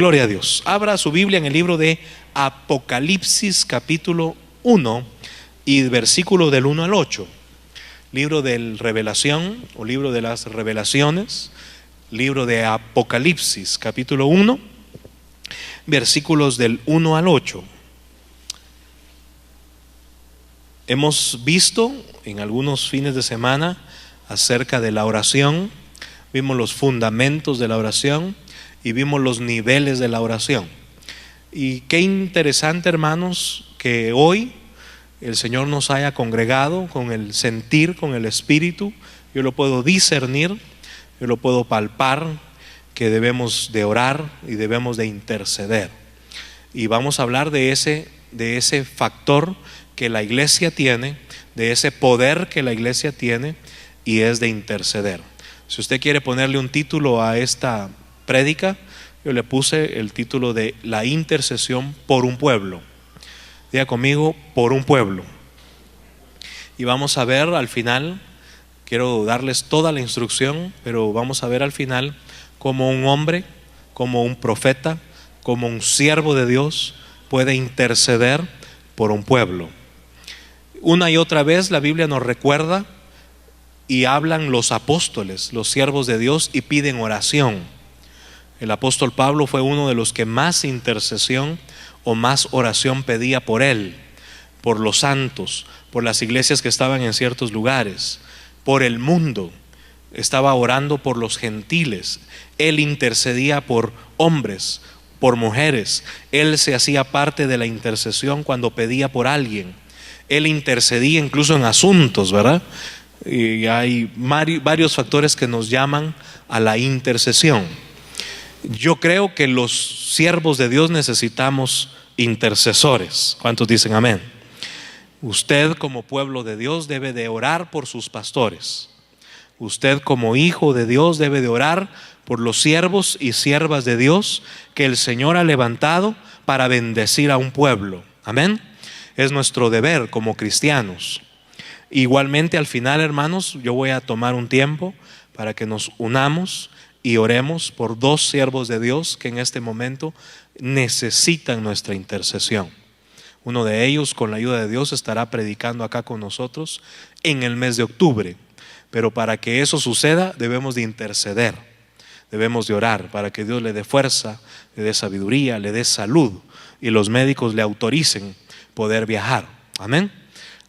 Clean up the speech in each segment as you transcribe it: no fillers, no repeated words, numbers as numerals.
Gloria a Dios. Abra su Biblia en el libro de Apocalipsis capítulo 1 y versículo del 1 al 8. Libro de Revelación o libro de las revelaciones, libro de Apocalipsis capítulo 1, versículos del 1 al 8. Hemos visto en algunos fines de semana acerca de la oración, vimos los fundamentos de la oración y vimos los niveles de la oración. Y qué interesante, hermanos, que hoy el Señor nos haya congregado con el sentir, con el espíritu. Yo lo puedo discernir, yo lo puedo palpar, que debemos de orar y debemos de interceder. Y vamos a hablar de ese factor que la iglesia tiene, de ese poder que la iglesia tiene, y es de interceder. Si usted quiere ponerle un título a esta prédica, yo le puse el título de la intercesión por un pueblo. Diga conmigo, por un pueblo. Y vamos a ver al final, quiero darles toda la instrucción, pero vamos a ver al final cómo un hombre, como un profeta, como un siervo de Dios puede interceder por un pueblo. Una y otra vez la Biblia nos recuerda y hablan los apóstoles, los siervos de Dios, y piden oración. El apóstol Pablo fue uno de los que más intercesión o más oración pedía por él, por los santos, por las iglesias que estaban en ciertos lugares, por el mundo. Estaba orando por los gentiles. Él intercedía por hombres, por mujeres. Él se hacía parte de la intercesión cuando pedía por alguien. Él intercedía incluso en asuntos, ¿verdad? Y hay varios factores que nos llaman a la intercesión. Yo creo que los siervos de Dios necesitamos intercesores. ¿Cuántos dicen amén? Usted como pueblo de Dios debe de orar por sus pastores. Usted como hijo de Dios debe de orar por los siervos y siervas de Dios que el Señor ha levantado para bendecir a un pueblo. Amén. Es nuestro deber como cristianos. Igualmente, al final, hermanos, yo voy a tomar un tiempo para que nos unamos y oremos por dos siervos de Dios que en este momento necesitan nuestra intercesión. Uno de ellos, con la ayuda de Dios, estará predicando acá con nosotros en el mes de octubre. Pero para que eso suceda, debemos de interceder, debemos de orar para que Dios le dé fuerza, le dé sabiduría, le dé salud y los médicos le autoricen poder viajar. Amén.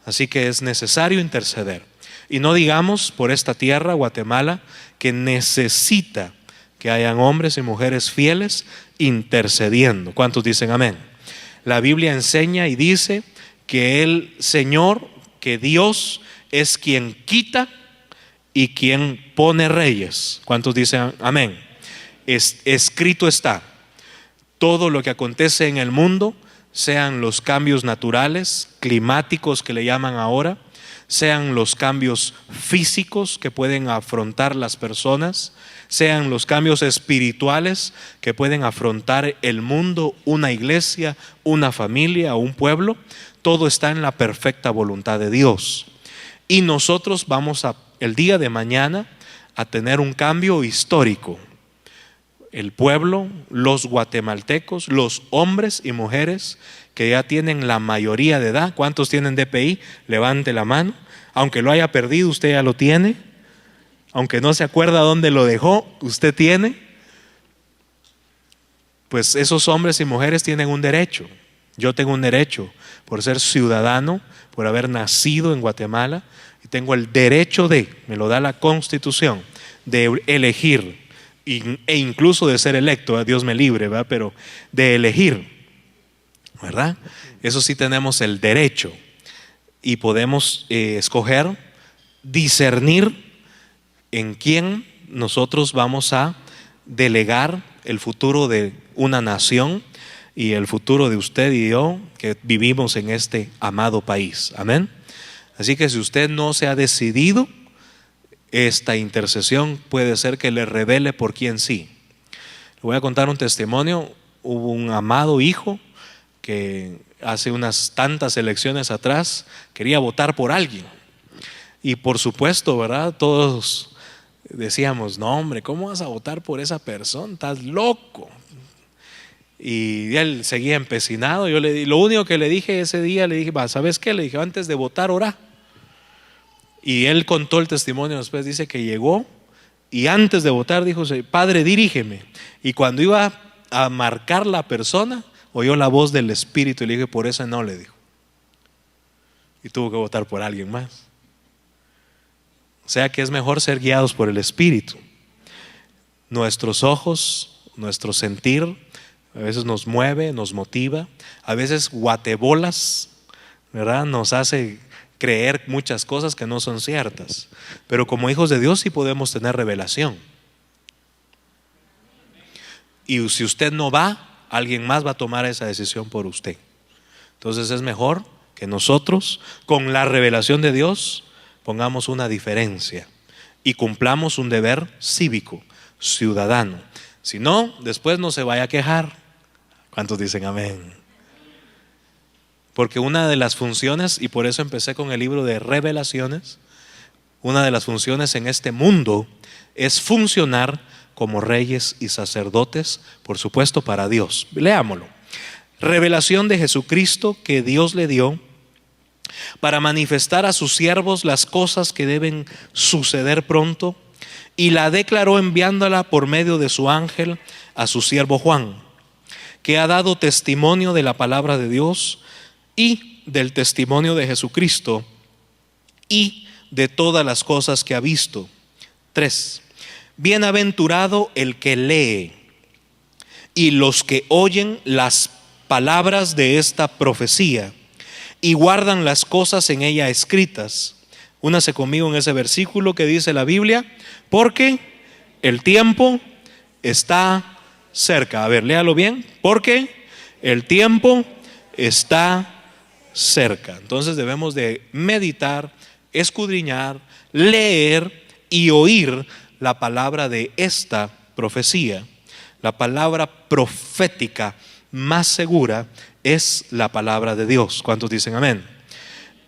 Así que es necesario interceder. Y no digamos por esta tierra, Guatemala, que necesita que hayan hombres y mujeres fieles intercediendo. ¿Cuántos dicen amén? La Biblia enseña y dice que el Señor, que Dios es quien quita y quien pone reyes. ¿Cuántos dicen amén? Escrito está. Todo lo que acontece en el mundo, sean los cambios naturales, climáticos que le llaman ahora, sean los cambios físicos que pueden afrontar las personas, sean los cambios espirituales que pueden afrontar el mundo, una iglesia, una familia o un pueblo, todo está en la perfecta voluntad de Dios. Y nosotros vamos el día de mañana a tener un cambio histórico. El pueblo, los guatemaltecos, los hombres y mujeres que ya tienen la mayoría de edad. ¿Cuántos tienen DPI? Levante la mano. Aunque lo haya perdido, usted ya lo tiene. Aunque no se acuerda dónde lo dejó, usted tiene. Pues esos hombres y mujeres tienen un derecho. Yo tengo un derecho por ser ciudadano, por haber nacido en Guatemala, y tengo el derecho me lo da la Constitución, de elegir e incluso de ser electo. Dios me libre, ¿verdad? Pero de elegir, ¿verdad? Eso sí tenemos el derecho y podemos escoger, discernir en quién nosotros vamos a delegar el futuro de una nación y el futuro de usted y yo que vivimos en este amado país. Amén. Así que si usted no se ha decidido, esta intercesión puede ser que le revele por quién sí. Le voy a contar un testimonio. Hubo un amado hijo que hace unas tantas elecciones atrás quería votar por alguien. Y por supuesto, ¿verdad? Todos decíamos, no hombre, ¿cómo vas a votar por esa persona? Estás loco. Y él seguía empecinado. Lo único que le dije ese día, le dije, ¿sabes qué? Le dije, antes de votar, orá. Y él contó el testimonio después, dice que llegó y antes de votar dijo, Padre, dirígeme. Y cuando iba a marcar la persona, oyó la voz del Espíritu y le dije, por eso no, le dijo. Y tuvo que votar por alguien más. O sea que es mejor ser guiados por el Espíritu. Nuestros ojos, nuestro sentir, a veces nos mueve, nos motiva, a veces guatebolas, ¿verdad? Nos hace creer muchas cosas que no son ciertas. Pero como hijos de Dios sí podemos tener revelación. Y si usted no va, alguien más va a tomar esa decisión por usted. Entonces es mejor que nosotros, con la revelación de Dios, pongamos una diferencia y cumplamos un deber cívico, ciudadano. Si no, después no se vaya a quejar. ¿Cuántos dicen amén? Porque una de las funciones, y por eso empecé con el libro de Revelaciones, una de las funciones en este mundo es funcionar como reyes y sacerdotes, por supuesto para Dios. Leámoslo. Revelación de Jesucristo que Dios le dio para manifestar a sus siervos las cosas que deben suceder pronto, y la declaró enviándola por medio de su ángel a su siervo Juan, que ha dado testimonio de la palabra de Dios y del testimonio de Jesucristo y de todas las cosas que ha visto. 3. Bienaventurado el que lee y los que oyen las palabras de esta profecía y guardan las cosas en ella escritas. Únase conmigo en ese versículo que dice la Biblia, porque el tiempo está cerca. A ver, léalo bien. Porque el tiempo está cerca. Entonces debemos de meditar, escudriñar, leer y oír la palabra de esta profecía. La palabra profética más segura es la palabra de Dios. ¿Cuántos dicen amén?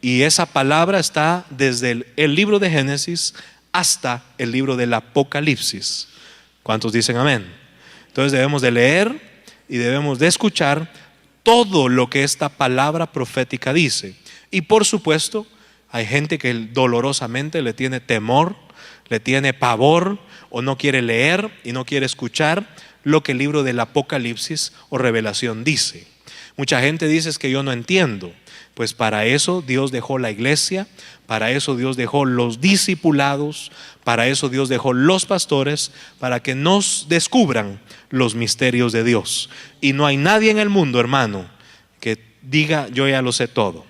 Y esa palabra está desde el libro de Génesis hasta el libro del Apocalipsis. ¿Cuántos dicen amén? Entonces debemos de leer y debemos de escuchar todo lo que esta palabra profética dice. Y por supuesto, hay gente que dolorosamente le tiene temor, le tiene pavor, o no quiere leer y no quiere escuchar lo que el libro del Apocalipsis o Revelación dice. Mucha gente dice es que yo no entiendo. Pues para eso Dios dejó la iglesia, para eso Dios dejó los discipulados, para eso Dios dejó los pastores, para que nos descubran los misterios de Dios. Y no hay nadie en el mundo, hermano, que diga yo ya lo sé todo.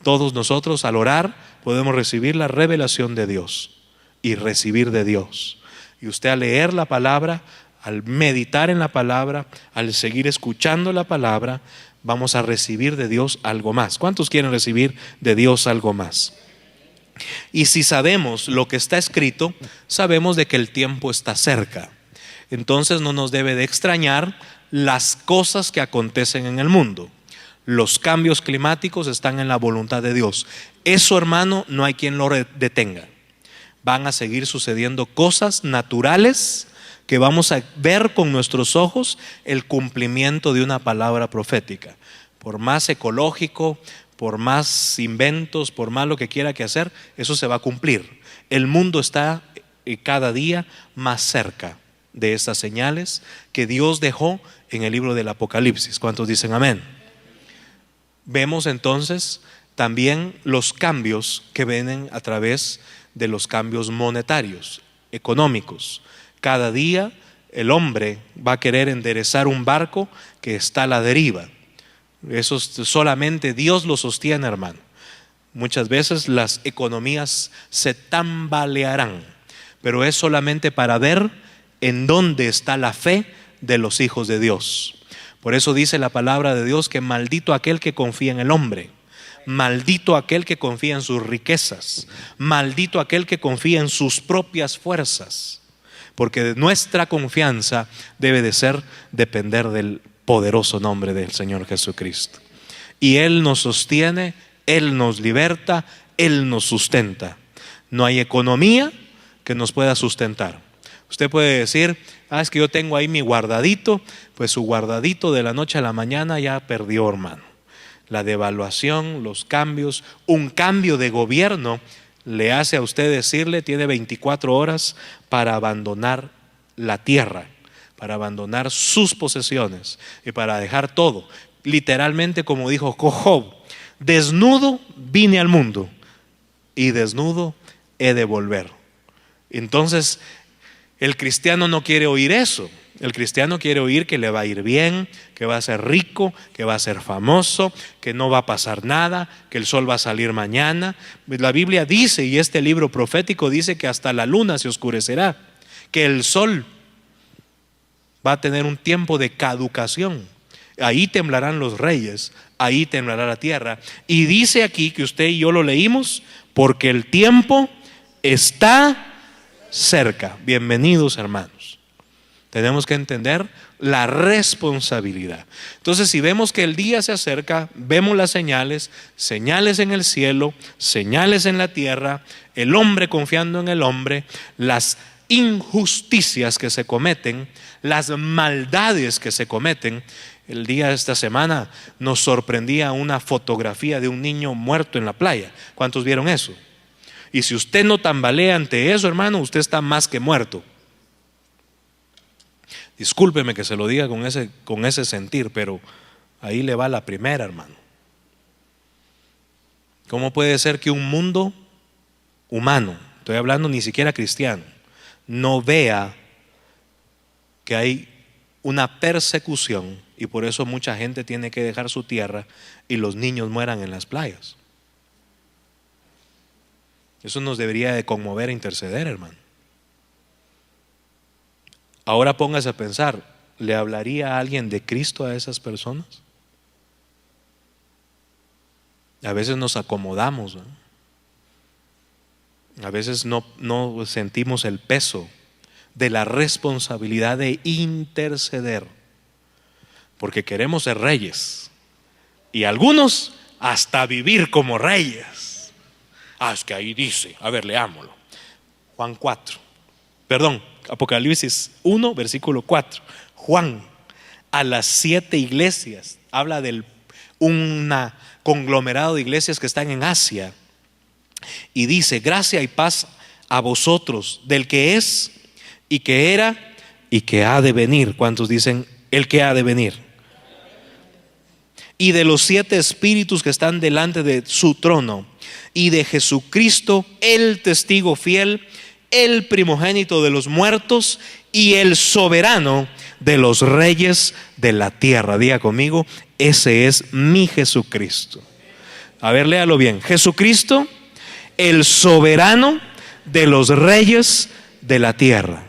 Todos nosotros al orar podemos recibir la revelación de Dios y recibir de Dios. Y usted al leer la palabra, al meditar en la palabra, al seguir escuchando la palabra, vamos a recibir de Dios algo más. ¿Cuántos quieren recibir de Dios algo más? Y si sabemos lo que está escrito, sabemos de que el tiempo está cerca. Entonces no nos debe de extrañar las cosas que acontecen en el mundo. Los cambios climáticos están en la voluntad de Dios. Eso, hermano, no hay quien lo detenga. Van a seguir sucediendo cosas naturales que vamos a ver con nuestros ojos el cumplimiento de una palabra profética. Por más ecológico, por más inventos, por más lo que quiera que hacer, eso se va a cumplir. El mundo está cada día más cerca de estas señales que Dios dejó en el libro del Apocalipsis. ¿Cuántos dicen amén? Vemos entonces también los cambios que vienen a través de los cambios monetarios, económicos. Cada día el hombre va a querer enderezar un barco que está a la deriva. Eso solamente Dios lo sostiene, hermano. Muchas veces las economías se tambalearán, pero es solamente para ver en dónde está la fe de los hijos de Dios. Por eso dice la palabra de Dios que maldito aquel que confía en el hombre, maldito aquel que confía en sus riquezas, maldito aquel que confía en sus propias fuerzas. Porque nuestra confianza debe de ser depender del poderoso nombre del Señor Jesucristo. Y Él nos sostiene, Él nos liberta, Él nos sustenta. No hay economía que nos pueda sustentar. Usted puede decir, es que yo tengo ahí mi guardadito. Pues su guardadito de la noche a la mañana ya perdió, hermano. La devaluación, los cambios, un cambio de gobierno le hace a usted decirle, tiene 24 horas para abandonar la tierra, para abandonar sus posesiones y para dejar todo. Literalmente, como dijo Job, desnudo vine al mundo y desnudo he de volver. Entonces, el cristiano no quiere oír eso. El cristiano quiere oír que le va a ir bien, que va a ser rico, que va a ser famoso, que no va a pasar nada, que el sol va a salir mañana. La Biblia dice, y este libro profético dice, que hasta la luna se oscurecerá, que el sol va a tener un tiempo de caducación. Ahí temblarán los reyes, ahí temblará la tierra. Y dice aquí, que usted y yo lo leímos, porque el tiempo está cerca. Bienvenidos, hermanos. Tenemos que entender la responsabilidad. Entonces, si vemos que el día se acerca, vemos las señales, señales en el cielo, señales en la tierra, el hombre confiando en el hombre, las injusticias que se cometen, las maldades que se cometen. El día de esta semana nos sorprendía una fotografía de un niño muerto en la playa. ¿Cuántos vieron eso? Y si usted no tambalea ante eso, hermano, usted está más que muerto. Discúlpeme que se lo diga con ese sentir, pero ahí le va la primera, hermano. ¿Cómo puede ser que un mundo humano, estoy hablando ni siquiera cristiano, no vea que hay una persecución y por eso mucha gente tiene que dejar su tierra y los niños mueran en las playas? Eso nos debería de conmover e interceder, hermano. Ahora póngase a pensar, ¿le hablaría a alguien de Cristo a esas personas? A veces nos acomodamos, ¿no? A veces no sentimos el peso de la responsabilidad de interceder, porque queremos ser reyes y algunos hasta vivir como reyes. Es que ahí dice, a ver, leámoslo. Apocalipsis 1, versículo 4. Juan, a las 7 iglesias, habla de un conglomerado de iglesias que están en Asia, y dice: gracia y paz a vosotros, del que es, y que era, y que ha de venir. ¿Cuántos dicen el que ha de venir? Y de los 7 espíritus que están delante de su trono, y de Jesucristo, el testigo fiel, el primogénito de los muertos y el soberano de los reyes de la tierra. Diga conmigo, ese es mi Jesucristo. A ver, léalo bien. Jesucristo, el soberano de los reyes de la tierra.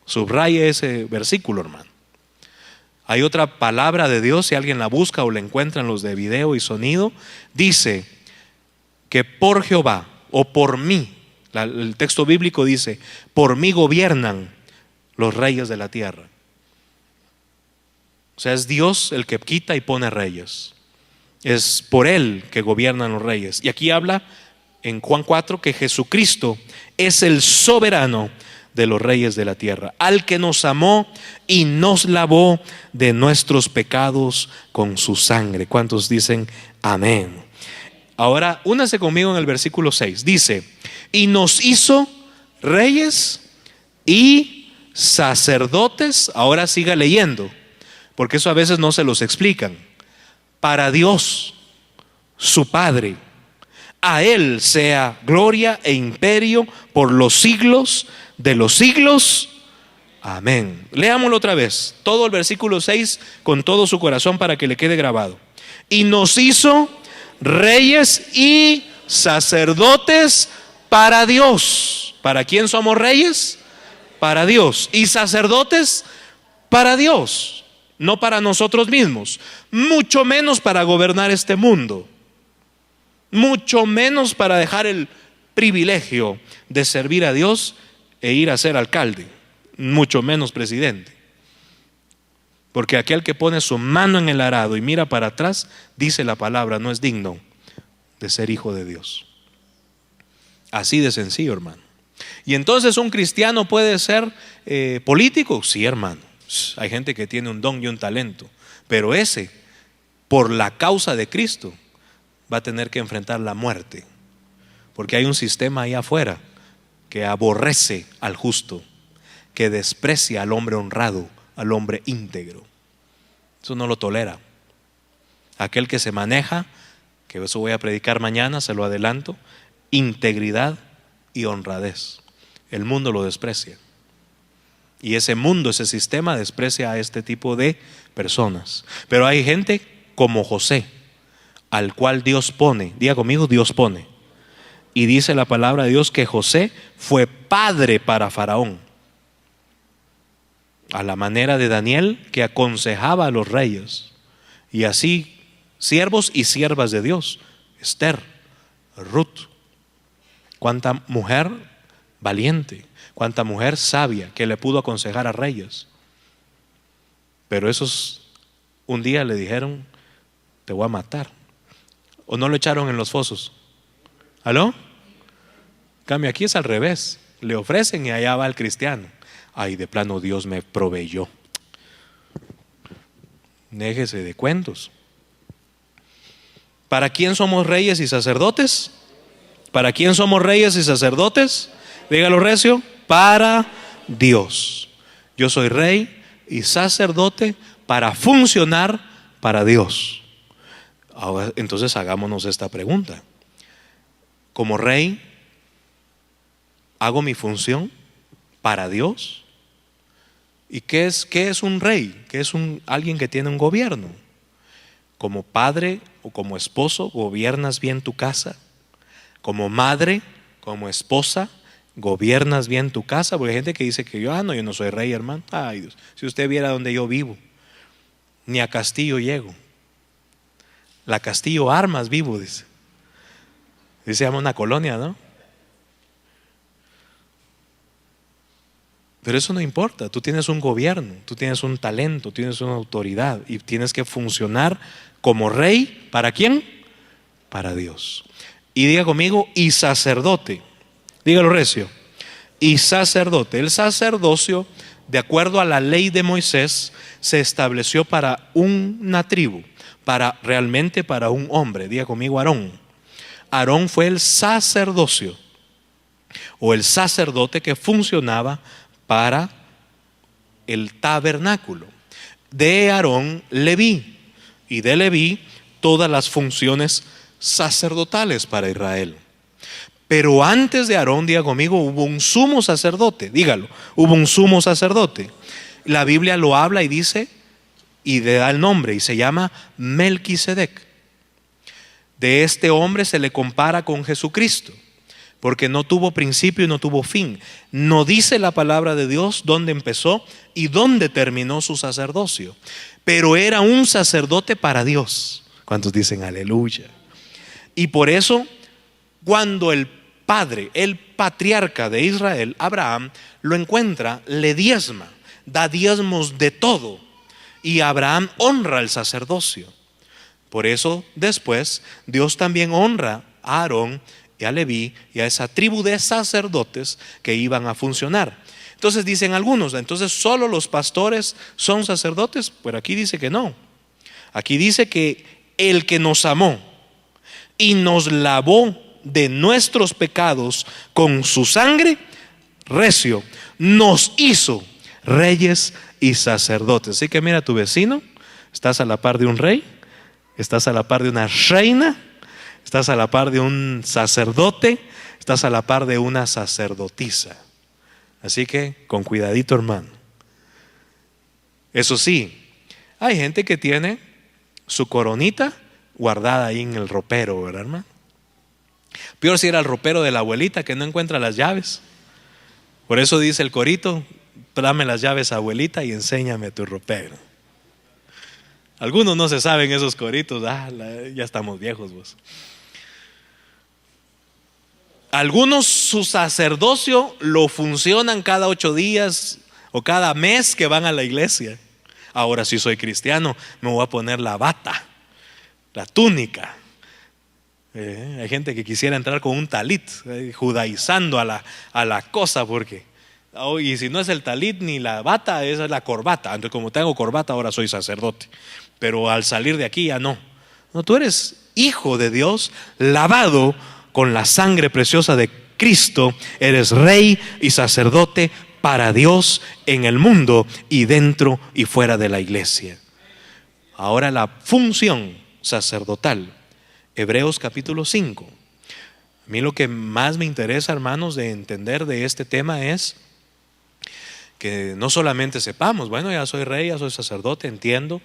Subraye ese versículo, hermano. Hay otra palabra de Dios, si alguien la busca o la encuentra en los de video y sonido, dice que por Jehová o por mí, el texto bíblico dice, por mí gobiernan los reyes de la tierra. O sea, es Dios el que quita y pone reyes. Es por Él que gobiernan los reyes. Y aquí habla en Juan 4 que Jesucristo es el soberano de los reyes de la tierra, al que nos amó y nos lavó de nuestros pecados con su sangre. ¿Cuántos dicen amén? Ahora, únase conmigo en el versículo 6. Dice: y nos hizo reyes y sacerdotes. Ahora siga leyendo, porque eso a veces no se los explican. Para Dios, su Padre. A Él sea gloria e imperio por los siglos de los siglos. Amén. Leámoslo otra vez, todo el versículo 6 con todo su corazón para que le quede grabado. Y nos hizo reyes y sacerdotes para Dios. ¿Para quién somos reyes? Para Dios. Y sacerdotes para Dios, no para nosotros mismos, mucho menos para gobernar este mundo, mucho menos para dejar el privilegio de servir a Dios e ir a ser alcalde, mucho menos presidente. Porque aquel que pone su mano en el arado y mira para atrás, dice la palabra, no es digno de ser hijo de Dios. Así de sencillo, hermano. Y entonces un cristiano puede ser político. Sí, hermano. Hay gente que tiene un don y un talento, pero ese, por la causa de Cristo, va a tener que enfrentar la muerte, porque hay un sistema ahí afuera que aborrece al justo, que desprecia al hombre honrado, al hombre íntegro. Eso no lo tolera. Aquel que se maneja, que eso voy a predicar mañana, se lo adelanto, integridad y honradez. El mundo lo desprecia. Y ese mundo, ese sistema desprecia a este tipo de personas. Pero hay gente como José, al cual Dios pone, diga conmigo, Dios pone. Y dice la palabra de Dios que José fue padre para Faraón, a la manera de Daniel, que aconsejaba a los reyes. Y así, siervos y siervas de Dios, Esther, Ruth. Cuánta mujer valiente, cuánta mujer sabia que le pudo aconsejar a reyes. Pero esos un día le dijeron: te voy a matar. ¿O no lo echaron en los fosos? ¿Aló? En cambio, aquí es al revés. Le ofrecen y allá va el cristiano. Ay, de plano Dios me proveyó. Déjese de cuentos. ¿Para quién somos reyes y sacerdotes? ¿Para quién somos reyes y sacerdotes? Dígalo recio. Para Dios. Yo soy rey y sacerdote para funcionar para Dios. Ahora, entonces hagámonos esta pregunta. Como rey, ¿hago mi función para Dios? ¿Y qué es un rey? ¿Qué es alguien que tiene un gobierno? Como padre o como esposo, ¿gobiernas bien tu casa? Como madre, como esposa, ¿gobiernas bien tu casa? Porque hay gente que dice que yo no soy rey, hermano. Ay, Dios, si usted viera donde yo vivo, ni a Castillo llego. La Castillo Armas vivo, dice. Se llama una colonia, ¿no? Pero eso no importa. Tú tienes un gobierno, tú tienes un talento, tienes una autoridad y tienes que funcionar como rey. ¿Para quién? Para Dios. Y diga conmigo, y sacerdote. Dígalo recio. Y sacerdote. El sacerdocio, de acuerdo a la ley de Moisés, se estableció para una tribu, realmente para un hombre. Diga conmigo, Aarón. Aarón fue el sacerdocio o el sacerdote que funcionaba para el tabernáculo. De Aarón, Leví, y de Leví todas las funciones sacerdotales para Israel. Pero antes de Aarón, diga conmigo, hubo un sumo sacerdote. Dígalo, hubo un sumo sacerdote. La Biblia lo habla y dice, y le da el nombre, y se llama Melquisedec. De este hombre se le compara con Jesucristo, porque no tuvo principio y no tuvo fin. No dice la palabra de Dios dónde empezó y dónde terminó su sacerdocio, pero era un sacerdote para Dios. ¿Cuántos dicen aleluya? Y por eso, cuando el padre, el patriarca de Israel, Abraham, lo encuentra, le diezma, da diezmos de todo, y Abraham honra el sacerdocio. Por eso después Dios también honra a Aarón y a Leví y a esa tribu de sacerdotes que iban a funcionar. Entonces dicen algunos, entonces solo los pastores son sacerdotes. Pero aquí dice que no. Aquí dice que el que nos amó y nos lavó de nuestros pecados con su sangre, recio, nos hizo reyes y sacerdotes. Así que mira a tu vecino, estás a la par de un rey, estás a la par de una reina, estás a la par de un sacerdote, estás a la par de una sacerdotisa. Así que con cuidadito, hermano. Eso sí, hay gente que tiene su coronita guardada ahí en el ropero, ¿verdad, hermano? Peor si era el ropero de la abuelita que no encuentra las llaves. Por eso dice el corito: dame las llaves, abuelita, y enséñame tu ropero. Algunos no se saben esos coritos. Ya estamos viejos vos. Algunos su sacerdocio lo funcionan cada 8 días o cada mes que van a la iglesia. Ahora, si soy cristiano, me voy a poner la bata, la túnica, Hay gente que quisiera entrar con un talit, judaizando a la cosa, porque y si no es el talit ni la bata, esa es la corbata. Entonces, como tengo corbata, ahora soy sacerdote. Pero al salir de aquí ya no. No, tú eres hijo de Dios, lavado con la sangre preciosa de Cristo. Eres rey y sacerdote para Dios en el mundo y dentro y fuera de la iglesia. Ahora la función sacerdotal. Hebreos capítulo 5. A mí lo que más me interesa, hermanos, de entender de este tema es que no solamente sepamos, bueno, ya soy rey, ya soy sacerdote, entiendo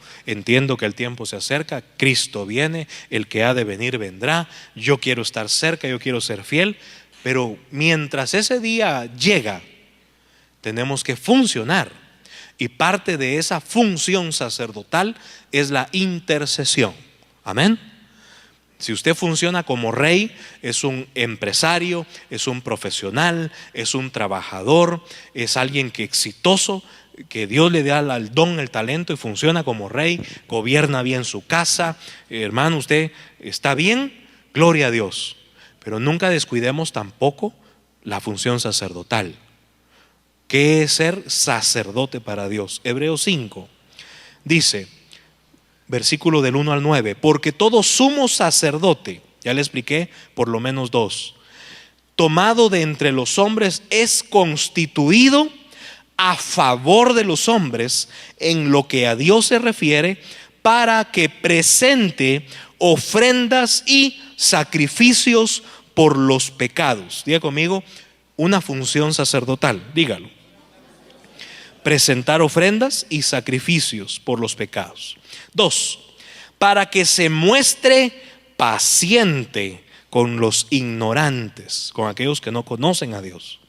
que el tiempo se acerca, Cristo viene, el que ha de venir vendrá, yo quiero estar cerca, yo quiero ser fiel, pero mientras ese día llega, tenemos que funcionar, y parte de esa función sacerdotal es la intercesión. Amén. Si usted funciona como rey, es un empresario, es un profesional, es un trabajador, es alguien que exitoso, que Dios le da el don, el talento y funciona como rey, gobierna bien su casa. Hermano, usted está bien, gloria a Dios. Pero nunca descuidemos tampoco la función sacerdotal. ¿Qué es ser sacerdote para Dios? Hebreos 5 dice, versículo del 1 al 9, porque todo sumo sacerdote, ya le expliqué por lo menos dos, tomado de entre los hombres, es constituido a favor de los hombres en lo que a Dios se refiere, para que presente ofrendas y sacrificios por los pecados. Diga conmigo, una función sacerdotal, dígalo. Presentar ofrendas y sacrificios por los pecados. 2, para que se muestre paciente con los ignorantes, con aquellos que no conocen a Dios,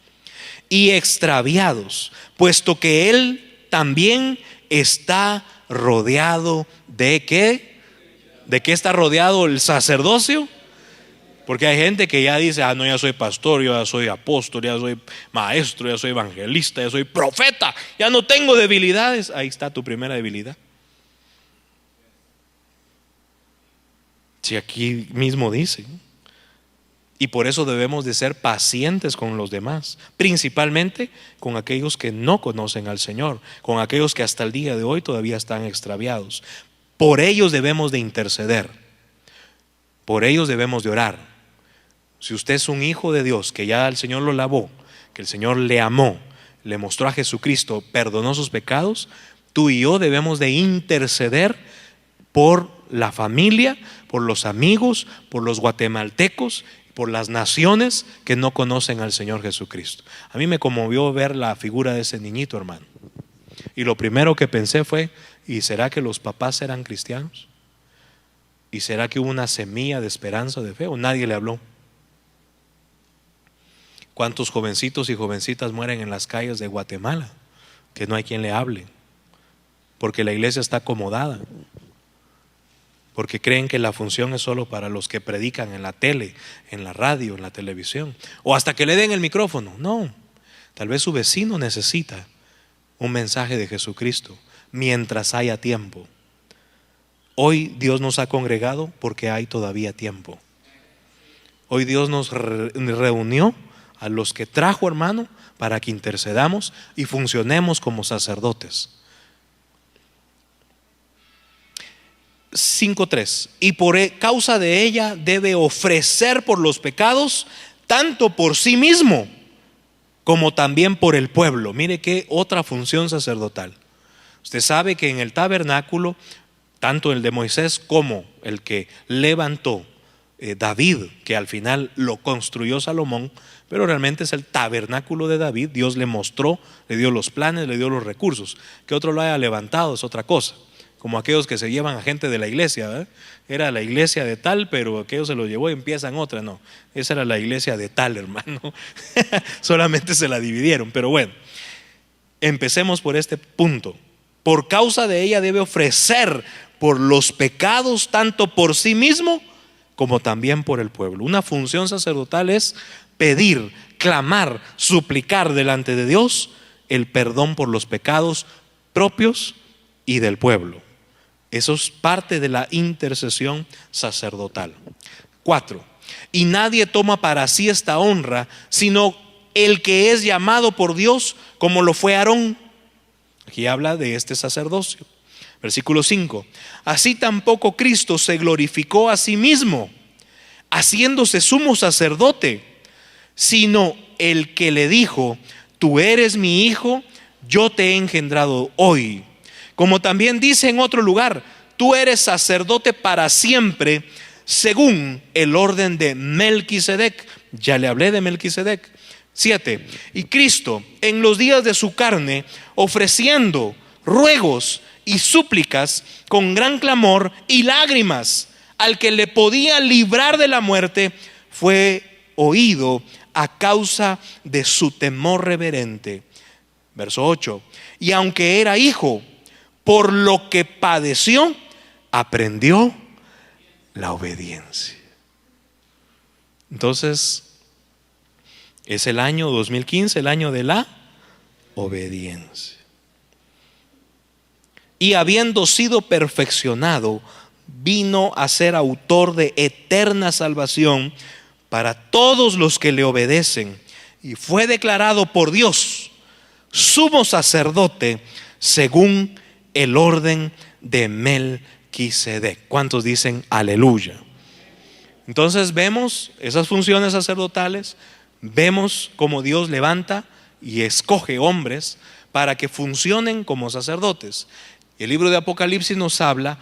y extraviados, puesto que Él también está rodeado de ¿qué? ¿De qué está rodeado el sacerdocio? Porque hay gente que ya dice, no, ya soy pastor, yo ya soy apóstol, ya soy maestro, ya soy evangelista, ya soy profeta, ya no tengo debilidades. Ahí está tu primera debilidad. Si aquí mismo dice. Y por eso debemos de ser pacientes con los demás, principalmente con aquellos que no conocen al Señor, con aquellos que hasta el día de hoy todavía están extraviados. Por ellos debemos de interceder, por ellos debemos de orar. Si usted es un hijo de Dios, que ya el Señor lo lavó, que el Señor le amó, le mostró a Jesucristo, perdonó sus pecados, tú y yo debemos de interceder por la familia, por los amigos, por los guatemaltecos, por las naciones que no conocen al Señor Jesucristo. A mí me conmovió ver la figura de ese niñito, hermano. Y lo primero que pensé fue, ¿y será que los papás eran cristianos? ¿Y será que hubo una semilla de esperanza, de fe? ¿O nadie le habló? ¿Cuántos jovencitos y jovencitas mueren en las calles de Guatemala? Que no hay quien le hable, porque la iglesia está acomodada, porque creen que la función es solo para los que predican en la tele, en la radio, en la televisión, o hasta que le den el micrófono. No, tal vez su vecino necesita un mensaje de Jesucristo mientras haya tiempo. Hoy Dios nos ha congregado porque hay todavía tiempo. Hoy Dios nos reunió a los que trajo, hermano, para que intercedamos y funcionemos como sacerdotes. 5:3, y por causa de ella debe ofrecer por los pecados, tanto por sí mismo como también por el pueblo. Mire qué otra función sacerdotal. Usted sabe que en el tabernáculo, tanto el de Moisés como el que levantó David, que al final lo construyó Salomón, pero realmente es el tabernáculo de David. Dios le mostró, le dio los planes, le dio los recursos. Que otro lo haya levantado es otra cosa, como aquellos que se llevan a gente de la iglesia, ¿verdad? Era la iglesia de tal, pero aquellos se lo llevó y empiezan otra. No, esa era la iglesia de tal, hermano. Solamente se la dividieron. Pero bueno, empecemos por este punto. Por causa de ella debe ofrecer por los pecados, tanto por sí mismo como también por el pueblo. Una función sacerdotal es pedir, clamar, suplicar delante de Dios el perdón por los pecados propios y del pueblo. Eso es parte de la intercesión sacerdotal. 4, y nadie toma para sí esta honra, sino el que es llamado por Dios, como lo fue Aarón. Aquí habla de este sacerdocio. Versículo 5. Así tampoco Cristo se glorificó a sí mismo, haciéndose sumo sacerdote, sino el que le dijo: tú eres mi hijo, yo te he engendrado hoy. Como también dice en otro lugar: tú eres sacerdote para siempre, según el orden de Melquisedec. Ya le hablé de Melquisedec. 7. Y Cristo, en los días de su carne, ofreciendo ruegos y súplicas con gran clamor y lágrimas al que le podía librar de la muerte, fue oído a causa de su temor reverente. Verso 8. Y aunque era hijo, por lo que padeció, aprendió la obediencia. Entonces, es el año 2015, el año de la obediencia. Y habiendo sido perfeccionado, vino a ser autor de eterna salvación para todos los que le obedecen, y fue declarado por Dios sumo sacerdote según el orden de Melquisedec. ¿Cuántos dicen aleluya? Entonces vemos esas funciones sacerdotales, vemos cómo Dios levanta y escoge hombres para que funcionen como sacerdotes. El libro de Apocalipsis nos habla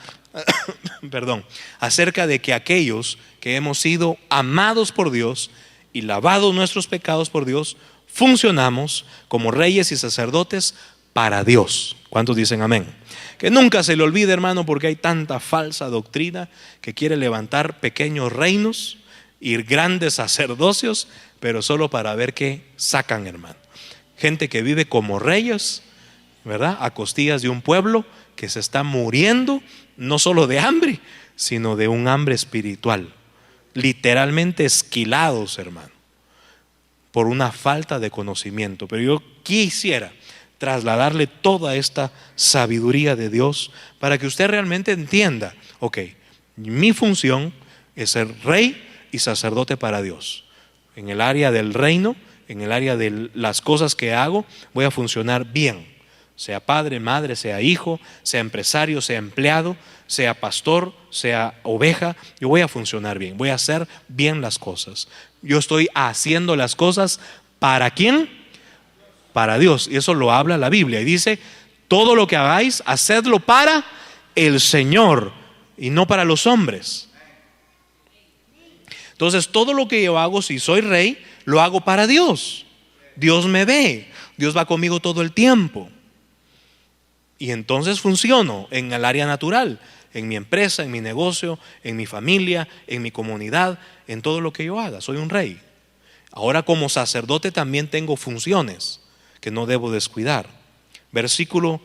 acerca de que aquellos que hemos sido amados por Dios y lavados nuestros pecados por Dios, funcionamos como reyes y sacerdotes para Dios. ¿Cuántos dicen amén? Que nunca se le olvide, hermano, porque hay tanta falsa doctrina que quiere levantar pequeños reinos y grandes sacerdocios, pero solo para ver qué sacan, hermano. Gente que vive como reyes, ¿verdad?, a costillas de un pueblo que se está muriendo, no solo de hambre, sino de un hambre espiritual, literalmente esquilados, hermano, por una falta de conocimiento. Pero yo quisiera trasladarle toda esta sabiduría de Dios para que usted realmente entienda: ok, mi función es ser rey y sacerdote para Dios. En el área del reino, en el área de las cosas que hago, voy a funcionar bien. Sea padre, madre, sea hijo, sea empresario, sea empleado, sea pastor, sea oveja, yo voy a funcionar bien, voy a hacer bien las cosas. Yo estoy haciendo las cosas ¿para quién? Para Dios. Y eso lo habla la Biblia. Y dice: todo lo que hagáis, hacedlo para el Señor y no para los hombres. Entonces, todo lo que yo hago, si soy rey, lo hago para Dios. Dios me ve, Dios va conmigo todo el tiempo. Y entonces funciono en el área natural, en mi empresa, en mi negocio, en mi familia, en mi comunidad, en todo lo que yo haga. Soy un rey. Ahora, como sacerdote también tengo funciones que no debo descuidar. Versículo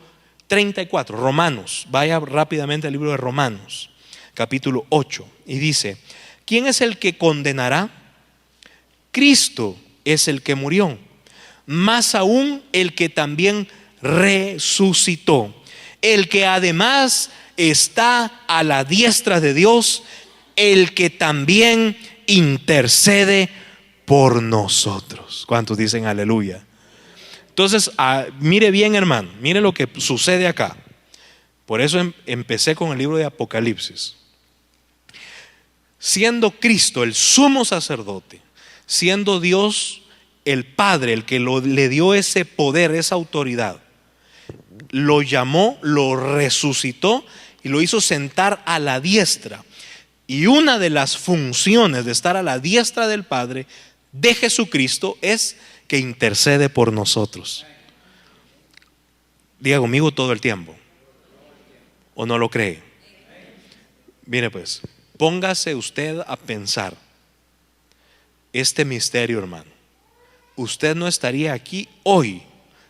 34, Romanos. Vaya rápidamente al libro de Romanos, capítulo 8. Y dice: ¿quién es el que condenará? Cristo es el que murió, más aún el que también resucitó, el que además está a la diestra de Dios, el que también intercede por nosotros. ¿Cuántos dicen aleluya? Entonces, mire bien, hermano, mire lo que sucede acá. Por eso empecé con el libro de Apocalipsis. Siendo Cristo el sumo sacerdote, siendo Dios el Padre el que le dio ese poder, esa autoridad, lo llamó, lo resucitó y lo hizo sentar a la diestra. Y una de las funciones de estar a la diestra del Padre de Jesucristo es que intercede por nosotros. Diga conmigo todo el tiempo. ¿O no lo cree? Mire pues, póngase usted a pensar este misterio, hermano. Usted no estaría aquí hoy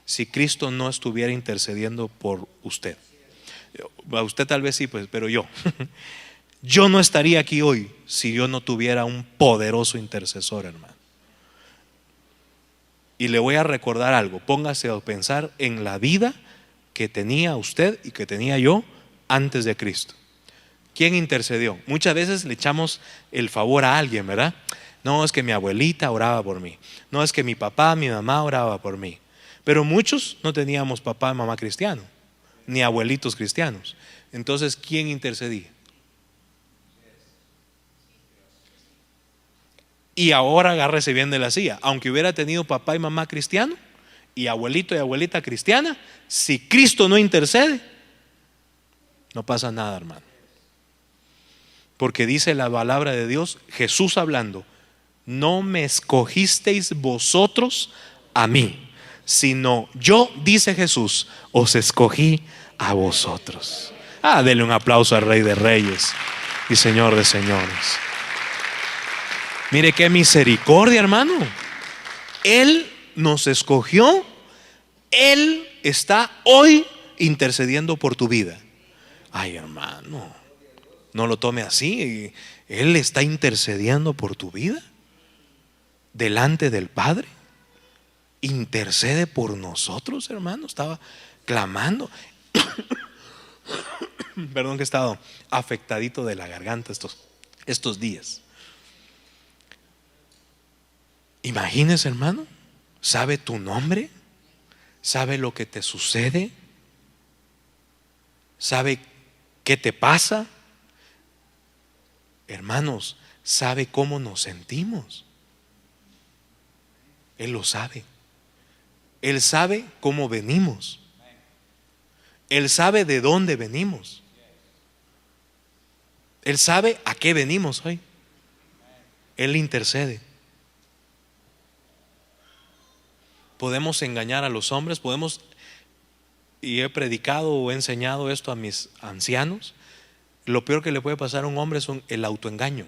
si Cristo no estuviera intercediendo por usted. A usted tal vez sí, pues, pero yo no estaría aquí hoy si yo no tuviera un poderoso intercesor, hermano. Y le voy a recordar algo. Póngase a pensar en la vida que tenía usted y que tenía yo antes de Cristo. ¿Quién intercedió? Muchas veces le echamos el favor a alguien, ¿verdad? No, es que mi abuelita oraba por mí. No, es que mi papá, mi mamá oraba por mí. Pero muchos no teníamos papá y mamá cristiano, ni abuelitos cristianos. Entonces, ¿quién intercedía? Y ahora agárrese bien de la silla. Aunque hubiera tenido papá y mamá cristiano y abuelito y abuelita cristiana, si Cristo no intercede, no pasa nada, hermano. Porque dice la palabra de Dios, Jesús hablando: no me escogisteis vosotros a mí, sino yo, dice Jesús, os escogí a vosotros. Denle un aplauso al Rey de Reyes y Señor de Señores. Mire qué misericordia, hermano. Él nos escogió. Él está hoy intercediendo por tu vida. Ay, hermano, no lo tome así. Él está intercediendo por tu vida delante del Padre. Intercede por nosotros, hermano. Estaba clamando. Perdón que he estado afectadito de la garganta estos días. Imagínese, hermano, sabe tu nombre, sabe lo que te sucede, sabe qué te pasa. Hermanos, sabe cómo nos sentimos. Él lo sabe. Él sabe cómo venimos. Él sabe de dónde venimos. Él sabe a qué venimos hoy. Él intercede. Podemos engañar a los hombres, y he predicado o he enseñado esto a mis ancianos. Lo peor que le puede pasar a un hombre es el autoengaño.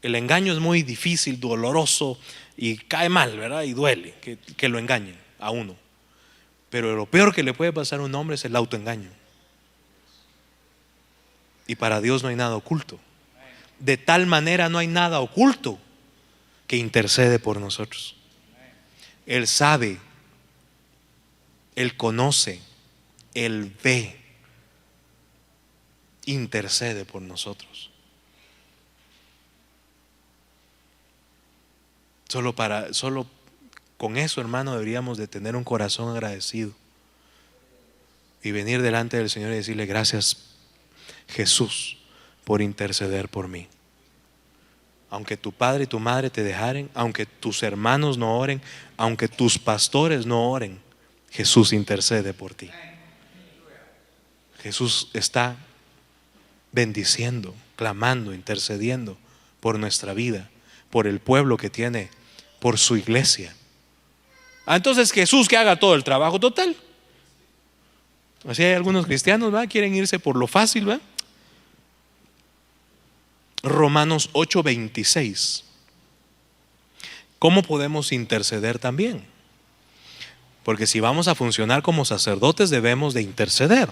El engaño es muy difícil, doloroso y cae mal, ¿verdad? Y duele que lo engañen a uno. Pero lo peor que le puede pasar a un hombre es el autoengaño. Y para Dios no hay nada oculto. De tal manera no hay nada oculto que intercede por nosotros. Él sabe, Él conoce, Él ve, intercede por nosotros. Solo con eso, hermano, deberíamos de tener un corazón agradecido y venir delante del Señor y decirle: gracias, Jesús, por interceder por mí. Aunque tu padre y tu madre te dejaren, aunque tus hermanos no oren, aunque tus pastores no oren, Jesús intercede por ti. Jesús está bendiciendo, clamando, intercediendo por nuestra vida, por el pueblo que tiene, por su iglesia. Entonces Jesús que haga todo el trabajo total. Así hay algunos cristianos, ¿verdad? Quieren irse por lo fácil, ¿verdad? Romanos 8:26. ¿Cómo podemos interceder también? Porque si vamos a funcionar como sacerdotes, debemos de interceder.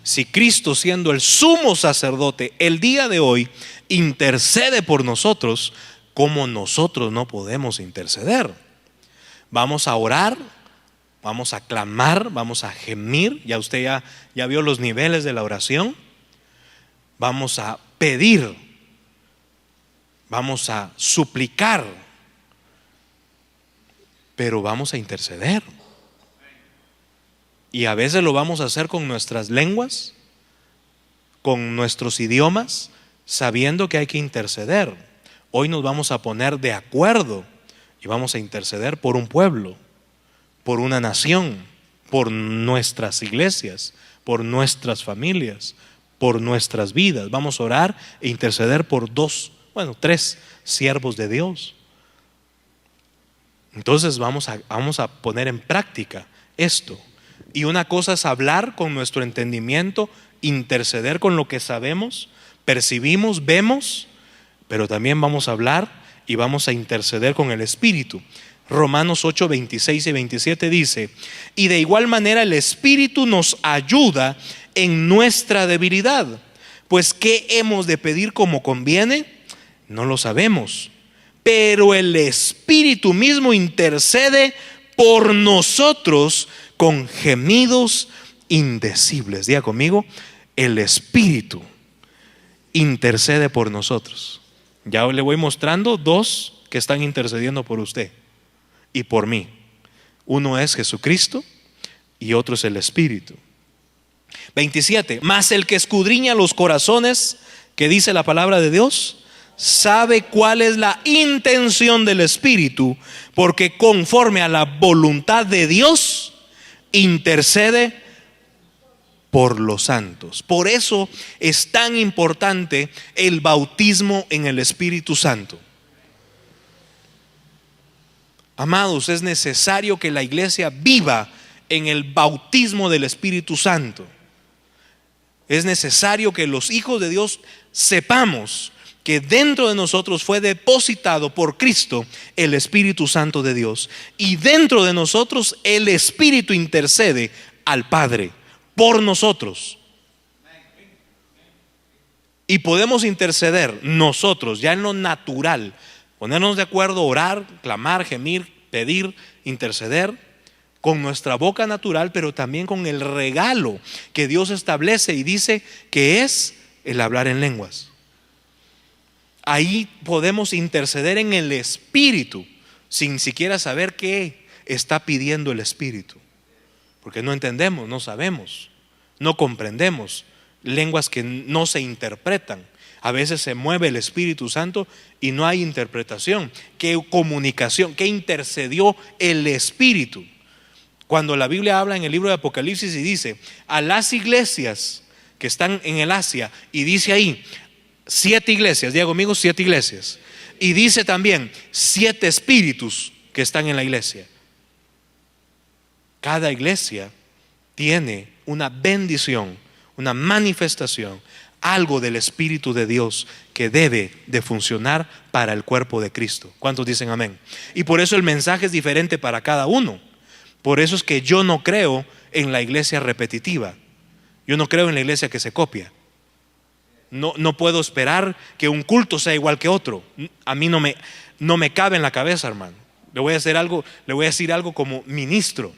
Si Cristo, siendo el sumo sacerdote el día de hoy, intercede por nosotros, ¿cómo nosotros no podemos interceder? Vamos a orar, vamos a clamar, vamos a gemir. Ya usted ya vio los niveles de la oración. Vamos a pedir, vamos a suplicar, pero vamos a interceder. Y a veces lo vamos a hacer con nuestras lenguas, con nuestros idiomas, sabiendo que hay que interceder. Hoy nos vamos a poner de acuerdo y vamos a interceder por un pueblo, por una nación, por nuestras iglesias, por nuestras familias, por nuestras vidas. Vamos a orar e interceder por 3 siervos de Dios. Entonces vamos a poner en práctica esto. Y una cosa es hablar con nuestro entendimiento, interceder con lo que sabemos, percibimos, vemos, pero también vamos a hablar y vamos a interceder con el Espíritu. Romanos 8:26 y 27 dice: y de igual manera el Espíritu nos ayuda en nuestra debilidad, pues ¿qué hemos de pedir como conviene? No lo sabemos, pero el Espíritu mismo intercede por nosotros con gemidos indecibles. Diga conmigo: el Espíritu intercede por nosotros. Ya le voy mostrando dos que están intercediendo por usted y por mí. Uno es Jesucristo y otro es el Espíritu. 27. Mas el que escudriña los corazones, que dice la palabra de Dios, sabe cuál es la intención del Espíritu, porque conforme a la voluntad de Dios intercede por los santos. Por eso es tan importante el bautismo en el Espíritu Santo. Amados, es necesario que la iglesia viva en el bautismo del Espíritu Santo. Es necesario que los hijos de Dios sepamos que dentro de nosotros fue depositado por Cristo el Espíritu Santo de Dios, y dentro de nosotros el Espíritu intercede al Padre por nosotros. Y podemos interceder nosotros ya en lo natural, ponernos de acuerdo, orar, clamar, gemir, pedir, interceder con nuestra boca natural, pero también con el regalo que Dios establece y dice que es el hablar en lenguas. Ahí podemos interceder en el Espíritu sin siquiera saber qué está pidiendo el Espíritu, porque no entendemos, no sabemos, no comprendemos lenguas que no se interpretan. A veces se mueve el Espíritu Santo y no hay interpretación. ¿Qué comunicación? ¿Qué intercedió el Espíritu? Cuando la Biblia habla en el libro de Apocalipsis y dice a las iglesias que están en el Asia, y dice ahí 7 iglesias, diga conmigo 7 iglesias, y dice también 7 espíritus que están en la iglesia. Cada iglesia tiene una bendición, una manifestación, algo del Espíritu de Dios que debe de funcionar para el cuerpo de Cristo. ¿Cuántos dicen amén? Y por eso el mensaje es diferente para cada uno. Por eso es que yo no creo en la iglesia repetitiva. Yo no creo en la iglesia que se copia. No puedo esperar que un culto sea igual que otro. A mí no me cabe en la cabeza, hermano. Le voy a decir algo como ministro.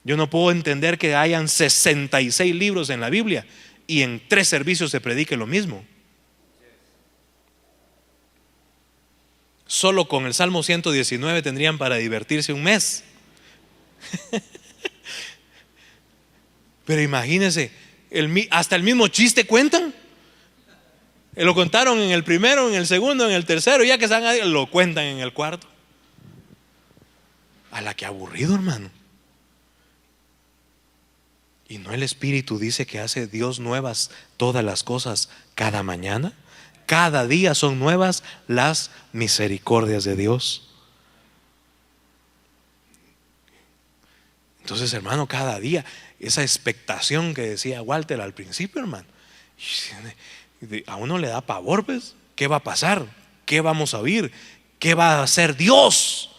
Yo no puedo entender que hayan 66 libros en la Biblia y en 3 servicios se predique lo mismo. Solo con el Salmo 119 tendrían para divertirse un mes. Pero imagínense, hasta el mismo chiste cuentan. Lo contaron en el primero, en el segundo, en el tercero, ya que están lo cuentan en el cuarto. A la que aburrido, hermano. ¿Y no el Espíritu dice que hace Dios nuevas todas las cosas cada mañana? Cada día son nuevas las misericordias de Dios. Entonces, hermano, cada día esa expectación que decía Walter al principio, hermano, a uno le da pavor, pues. ¿Qué va a pasar? ¿Qué vamos a oír? ¿Qué va a hacer Dios?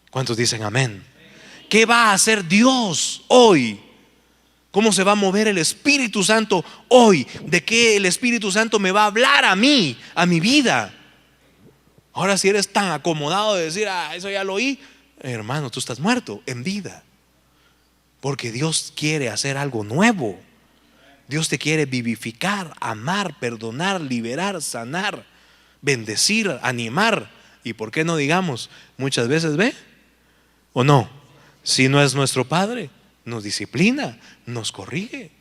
¿Cuántos dicen amén? ¿Qué va a hacer Dios hoy? ¿Cómo se va a mover el Espíritu Santo hoy? ¿De qué el Espíritu Santo me va a hablar a mí, a mi vida? Ahora, si eres tan acomodado de decir, eso ya lo oí, hermano, tú estás muerto en vida. Porque Dios quiere hacer algo nuevo. Dios te quiere vivificar, amar, perdonar, liberar, sanar, bendecir, animar. Y por qué no digamos, muchas veces ve o no, si no es nuestro Padre, nos disciplina, nos corrige.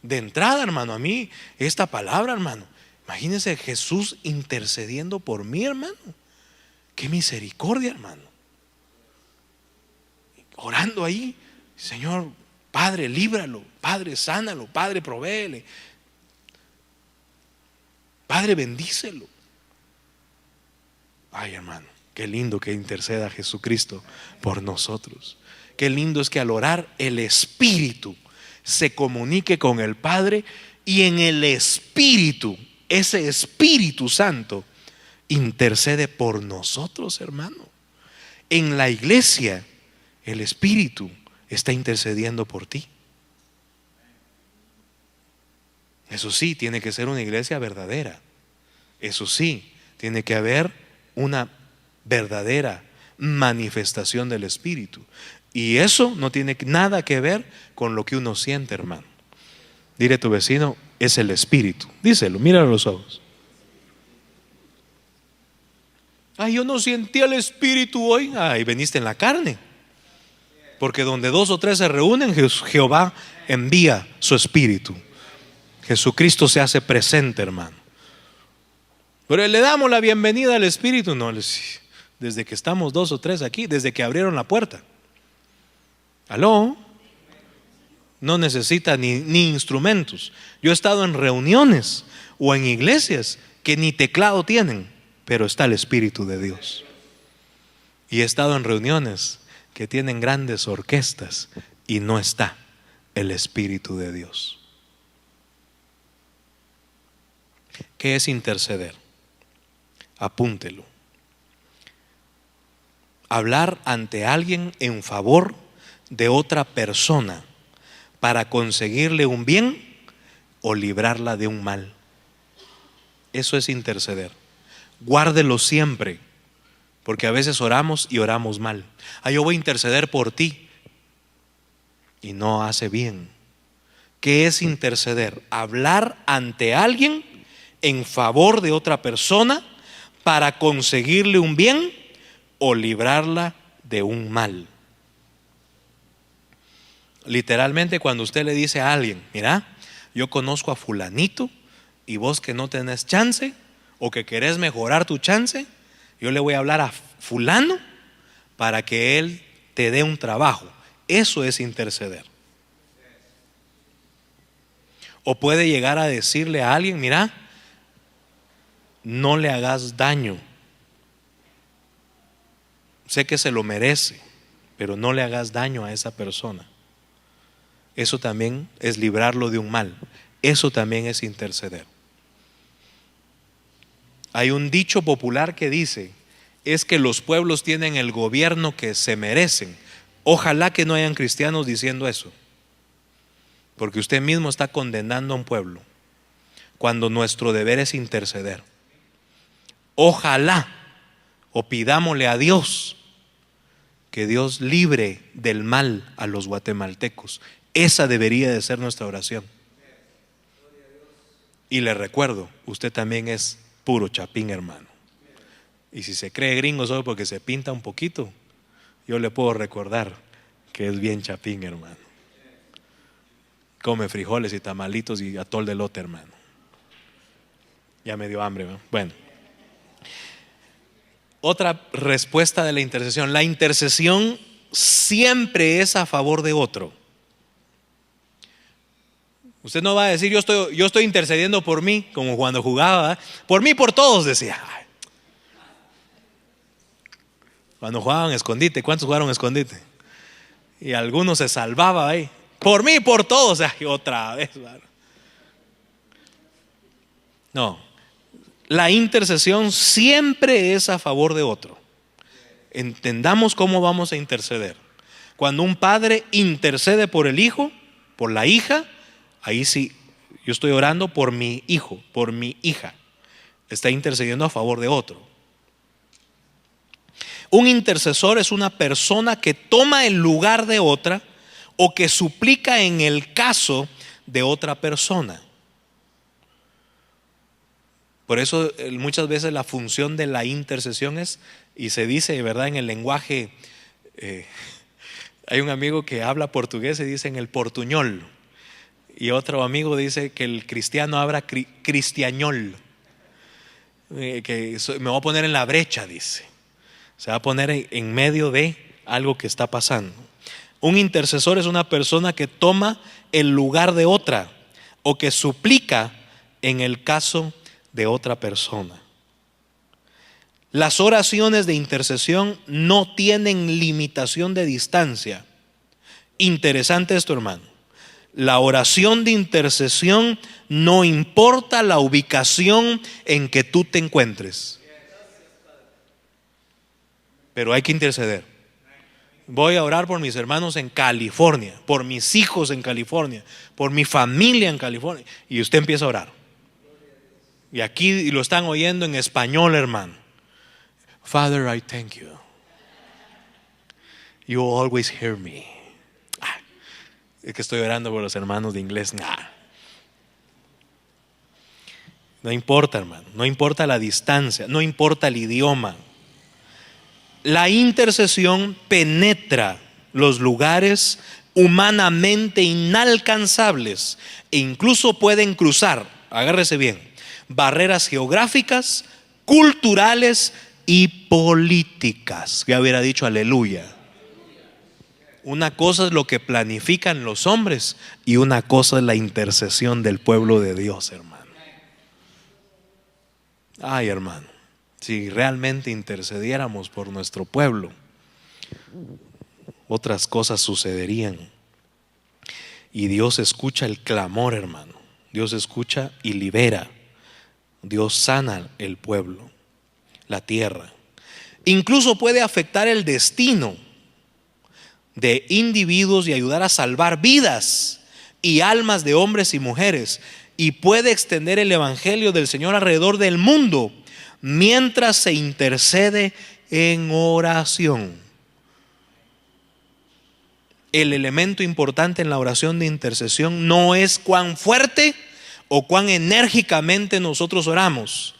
De entrada, hermano, a mí esta palabra, hermano, imagínense Jesús intercediendo por mí, hermano. Qué misericordia, hermano. Orando ahí, Señor, Padre, líbralo, Padre, sánalo, Padre, provéele, Padre, bendícelo. Ay, hermano, qué lindo que interceda Jesucristo por nosotros. Qué lindo es que al orar el Espíritu se comunique con el Padre, y en el Espíritu, ese Espíritu Santo intercede por nosotros, hermano. En la iglesia el Espíritu está intercediendo por ti. Eso sí, tiene que ser una iglesia verdadera. Eso sí, tiene que haber una verdadera manifestación del Espíritu. Y eso no tiene nada que ver con lo que uno siente, hermano. Dile a tu vecino, es el Espíritu. Díselo, míralo a los ojos. Ay, yo no sentí el Espíritu hoy. Ay, veniste en la carne. Porque donde 2 o 3 se reúnen, Jehová envía su Espíritu. Jesucristo se hace presente, hermano. Pero le damos la bienvenida al Espíritu. No, desde que estamos 2 o 3 aquí, desde que abrieron la puerta. ¿Aló? No necesita ni instrumentos. Yo he estado en reuniones o en iglesias que ni teclado tienen, pero está el Espíritu de Dios. Y he estado en reuniones que tienen grandes orquestas y no está el Espíritu de Dios. ¿Qué es interceder? Apúntelo. Hablar ante alguien en favor de otra persona para conseguirle un bien o librarla de un mal. Eso es interceder. Guárdelo siempre, porque a veces oramos y oramos mal. Yo voy a interceder por ti y no hace bien. ¿Qué es interceder? Hablar ante alguien en favor de otra persona para conseguirle un bien o librarla de un mal. Literalmente, cuando usted le dice a alguien, mira, yo conozco a fulanito y vos que no tenés chance o que querés mejorar tu chance, yo le voy a hablar a fulano para que él te dé un trabajo. Eso es interceder. O puede llegar a decirle a alguien, mira, no le hagas daño. Sé que se lo merece, pero no le hagas daño a esa persona. Eso también es librarlo de un mal. Eso también es interceder. Hay un dicho popular que dice, es que los pueblos tienen el gobierno que se merecen. Ojalá que no hayan cristianos diciendo eso, porque usted mismo está condenando a un pueblo, cuando nuestro deber es interceder. Ojalá, o pidámosle a Dios, que Dios libre del mal a los guatemaltecos. Esa debería de ser nuestra oración. Y le recuerdo, usted también es puro chapín, hermano. Y si se cree gringo solo porque se pinta un poquito, yo le puedo recordar que es bien chapín, hermano. Come frijoles y tamalitos y atol de elote, hermano. Ya me dio hambre, ¿no? Bueno. Otra respuesta de la intercesión. La intercesión siempre es a favor de otro. Usted no va a decir, yo estoy intercediendo por mí, como cuando jugaba, ¿eh? Por mí, por todos, decía. Cuando jugaban escondite, ¿cuántos jugaron escondite? Y algunos se salvaba ahí. Por mí, por todos. Y otra vez. No. La intercesión siempre es a favor de otro. Entendamos cómo vamos a interceder. Cuando un padre intercede por el hijo, por la hija, ahí sí, yo estoy orando por mi hijo, por mi hija. Está intercediendo a favor de otro. Un intercesor es una persona que toma el lugar de otra o que suplica en el caso de otra persona. Por eso muchas veces la función de la intercesión es, y se dice, ¿verdad?, en el lenguaje, hay un amigo que habla portugués y dice en el portuñol, y otro amigo dice que el cristiano habla cristiañol, que me voy a poner en la brecha, dice, se va a poner en medio de algo que está pasando. Un intercesor es una persona que toma el lugar de otra o que suplica en el caso de otra persona. Las oraciones de intercesión no tienen limitación de distancia. Interesante esto, hermano. La oración de intercesión no importa la ubicación en que tú te encuentres. Pero hay que interceder. Voy a orar por mis hermanos en California, por mis hijos en California, por mi familia en California. Y usted empieza a orar. Y aquí lo están oyendo en español, hermano. Father, I thank you. You always hear me. Es que estoy orando por los hermanos de inglés. No importa, hermano, no importa la distancia, no importa el idioma. La intercesión penetra los lugares humanamente inalcanzables e incluso pueden cruzar, agárrese bien, barreras geográficas, culturales y políticas. Ya hubiera dicho aleluya. Una cosa es lo que planifican los hombres y una cosa es la intercesión del pueblo de Dios, hermano. Ay, hermano, si realmente intercediéramos por nuestro pueblo, otras cosas sucederían. Y Dios escucha el clamor, hermano. Dios escucha y libera. Dios sana el pueblo, la tierra. Incluso puede afectar el destino de individuos y ayudar a salvar vidas y almas de hombres y mujeres. Y puede extender el evangelio del Señor alrededor del mundo mientras se intercede en oración. El elemento importante en la oración de intercesión no es cuán fuerte o cuán enérgicamente nosotros oramos,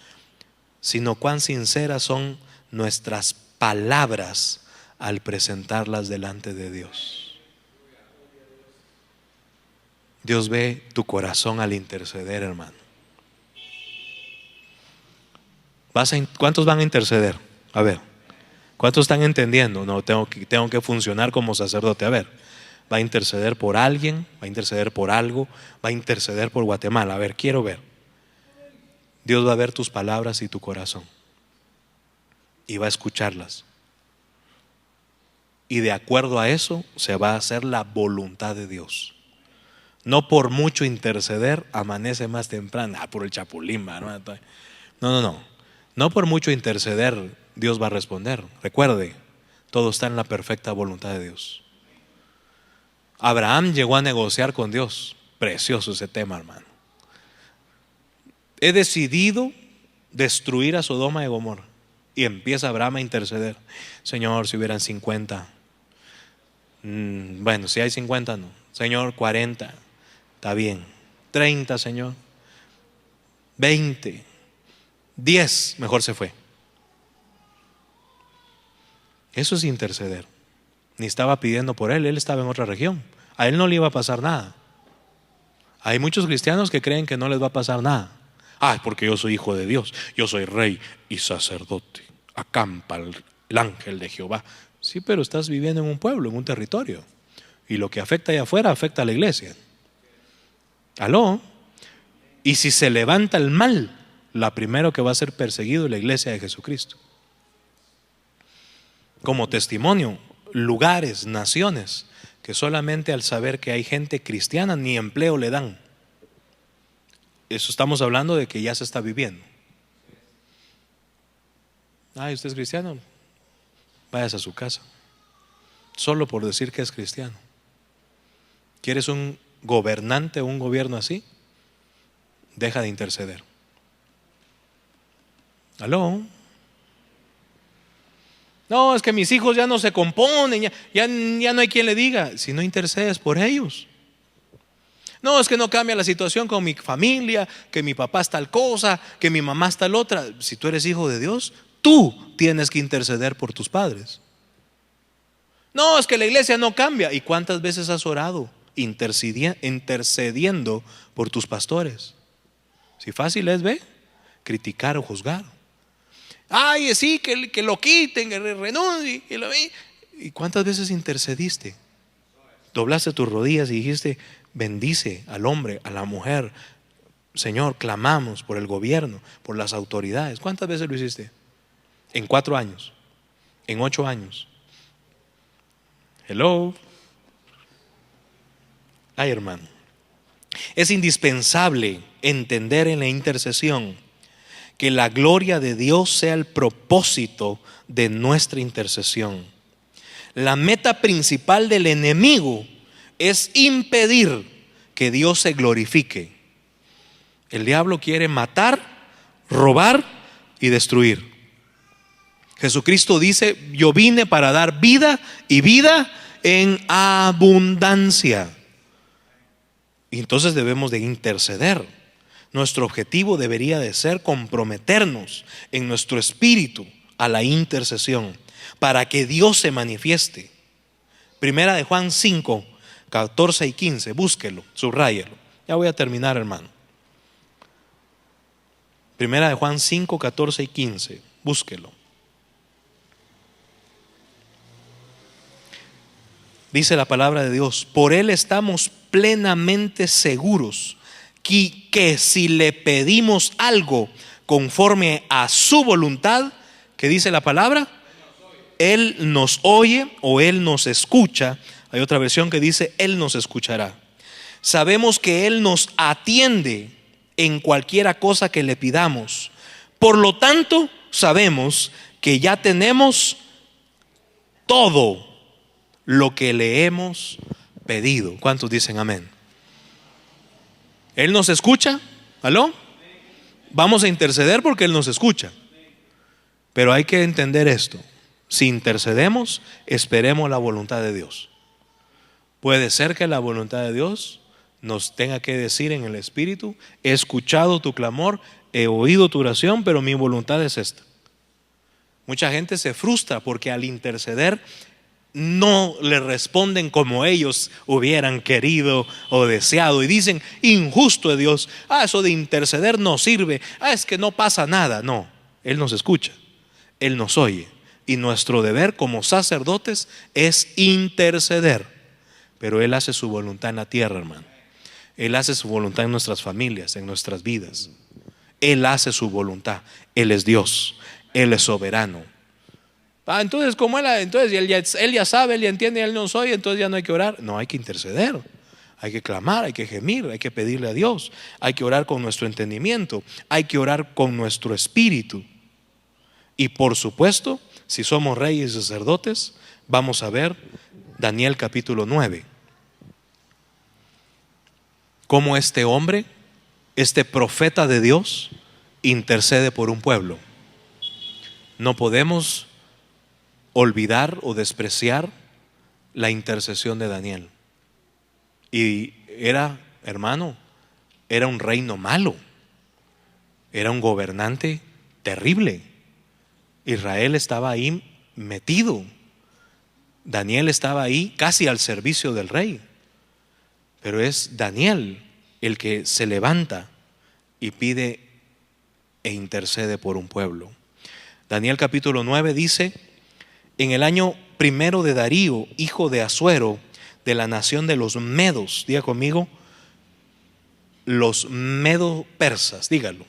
sino cuán sinceras son nuestras palabras al presentarlas delante de Dios. Dios ve tu corazón al interceder, hermano. ¿Cuántos van a interceder? A ver, ¿cuántos están entendiendo? No, tengo que funcionar como sacerdote. A ver, va a interceder por alguien, va a interceder por algo, va a interceder por Guatemala. A ver, quiero ver. Dios va a ver tus palabras y tu corazón y va a escucharlas. Y de acuerdo a eso se va a hacer la voluntad de Dios. No por mucho interceder amanece más temprano. Por el chapulín, hermano. No. No por mucho interceder Dios va a responder. Recuerde, todo está en la perfecta voluntad de Dios. Abraham llegó a negociar con Dios. Precioso ese tema, hermano. He decidido destruir a Sodoma y Gomorra. Y empieza Abraham a interceder. Señor, si hubieran 50. Bueno, si hay 50 no. Señor, 40. Está bien. 30, Señor. 20. 10, mejor se fue. Eso es interceder. Ni estaba pidiendo por él estaba en otra región. A él no le iba a pasar nada. Hay muchos cristianos que creen que no les va a pasar nada. Es porque yo soy hijo de Dios, yo soy rey y sacerdote. Acampa el ángel de Jehová. Sí, pero estás viviendo en un pueblo, en un territorio. Y lo que afecta allá afuera afecta a la iglesia. ¿Aló? Y si se levanta el mal, la primero que va a ser perseguido es la iglesia de Jesucristo. Como testimonio, lugares, naciones que solamente al saber que hay gente cristiana ni empleo le dan. Eso estamos hablando de que ya se está viviendo. ¿Usted es cristiano? Váyase a su casa. Solo por decir que es cristiano. ¿Quieres un gobernante o un gobierno así? Deja de interceder. ¿Aló? No, es que mis hijos ya no se componen, ya no hay quien le diga. Si no intercedes por ellos. No, es que no cambia la situación con mi familia, que mi papá es tal cosa, que mi mamá es tal otra. Si tú eres hijo de Dios, tú tienes que interceder por tus padres. No, es que la iglesia no cambia. ¿Y cuántas veces has orado intercediendo por tus pastores? Si fácil es, ve, criticar o juzgar. Sí, que lo quiten, que renuncie. ¿Y cuántas veces intercediste? Doblaste tus rodillas y dijiste: bendice al hombre, a la mujer. Señor, clamamos por el gobierno, por las autoridades. ¿Cuántas veces lo hiciste? En 4 años, en 8 años. Hello. Hermano, es indispensable entender en la intercesión que la gloria de Dios sea el propósito de nuestra intercesión. La meta principal del enemigo es impedir que Dios se glorifique. El diablo quiere matar, robar y destruir. Jesucristo dice: yo vine para dar vida y vida en abundancia. Y entonces debemos de interceder. Nuestro objetivo debería de ser comprometernos en nuestro espíritu a la intercesión para que Dios se manifieste. Primera de Juan 5, 14 y 15, búsquelo, subráyelo. Ya voy a terminar, hermano. Primera de Juan 5, 14 y 15, búsquelo. Dice la palabra de Dios: por Él estamos plenamente seguros que si le pedimos algo conforme a su voluntad, ¿qué dice la palabra? Él nos oye o Él nos escucha. Hay otra versión que dice Él nos escuchará. Sabemos que Él nos atiende en cualquiera cosa que le pidamos. Por lo tanto, sabemos que ya tenemos todo lo que le hemos pedido. ¿Cuántos dicen amén? ¿Él nos escucha? ¿Aló? Vamos a interceder porque Él nos escucha. Pero hay que entender esto: si intercedemos, esperemos la voluntad de Dios. Puede ser que la voluntad de Dios nos tenga que decir en el espíritu: he escuchado tu clamor, he oído tu oración, pero mi voluntad es esta. Mucha gente se frustra porque al interceder no le responden como ellos hubieran querido o deseado, y dicen: injusto es Dios, eso de interceder no sirve, es que no pasa nada. No, Él nos escucha, Él nos oye, y nuestro deber como sacerdotes es interceder. Pero Él hace su voluntad en la tierra, hermano. Él hace su voluntad en nuestras familias, en nuestras vidas. Él hace su voluntad. Él es Dios, Él es soberano. Entonces, como entonces él ya sabe, Él ya entiende, Él nos oye, entonces ya no hay que orar. No, hay que interceder, hay que clamar, hay que gemir, hay que pedirle a Dios, hay que orar con nuestro entendimiento, hay que orar con nuestro espíritu. Y por supuesto, si somos reyes y sacerdotes, vamos a ver Daniel capítulo 9. Cómo este hombre, este profeta de Dios, intercede por un pueblo. No podemos olvidar o despreciar la intercesión de Daniel. Y era, hermano, era un reino malo, era un gobernante terrible. Israel estaba ahí metido. Daniel estaba ahí casi al servicio del rey. Pero es Daniel el que se levanta y pide e intercede por un pueblo. Daniel capítulo 9 dice: en el año primero de Darío, hijo de Asuero, de la nación de los medos, diga conmigo, los medo-persas, dígalo.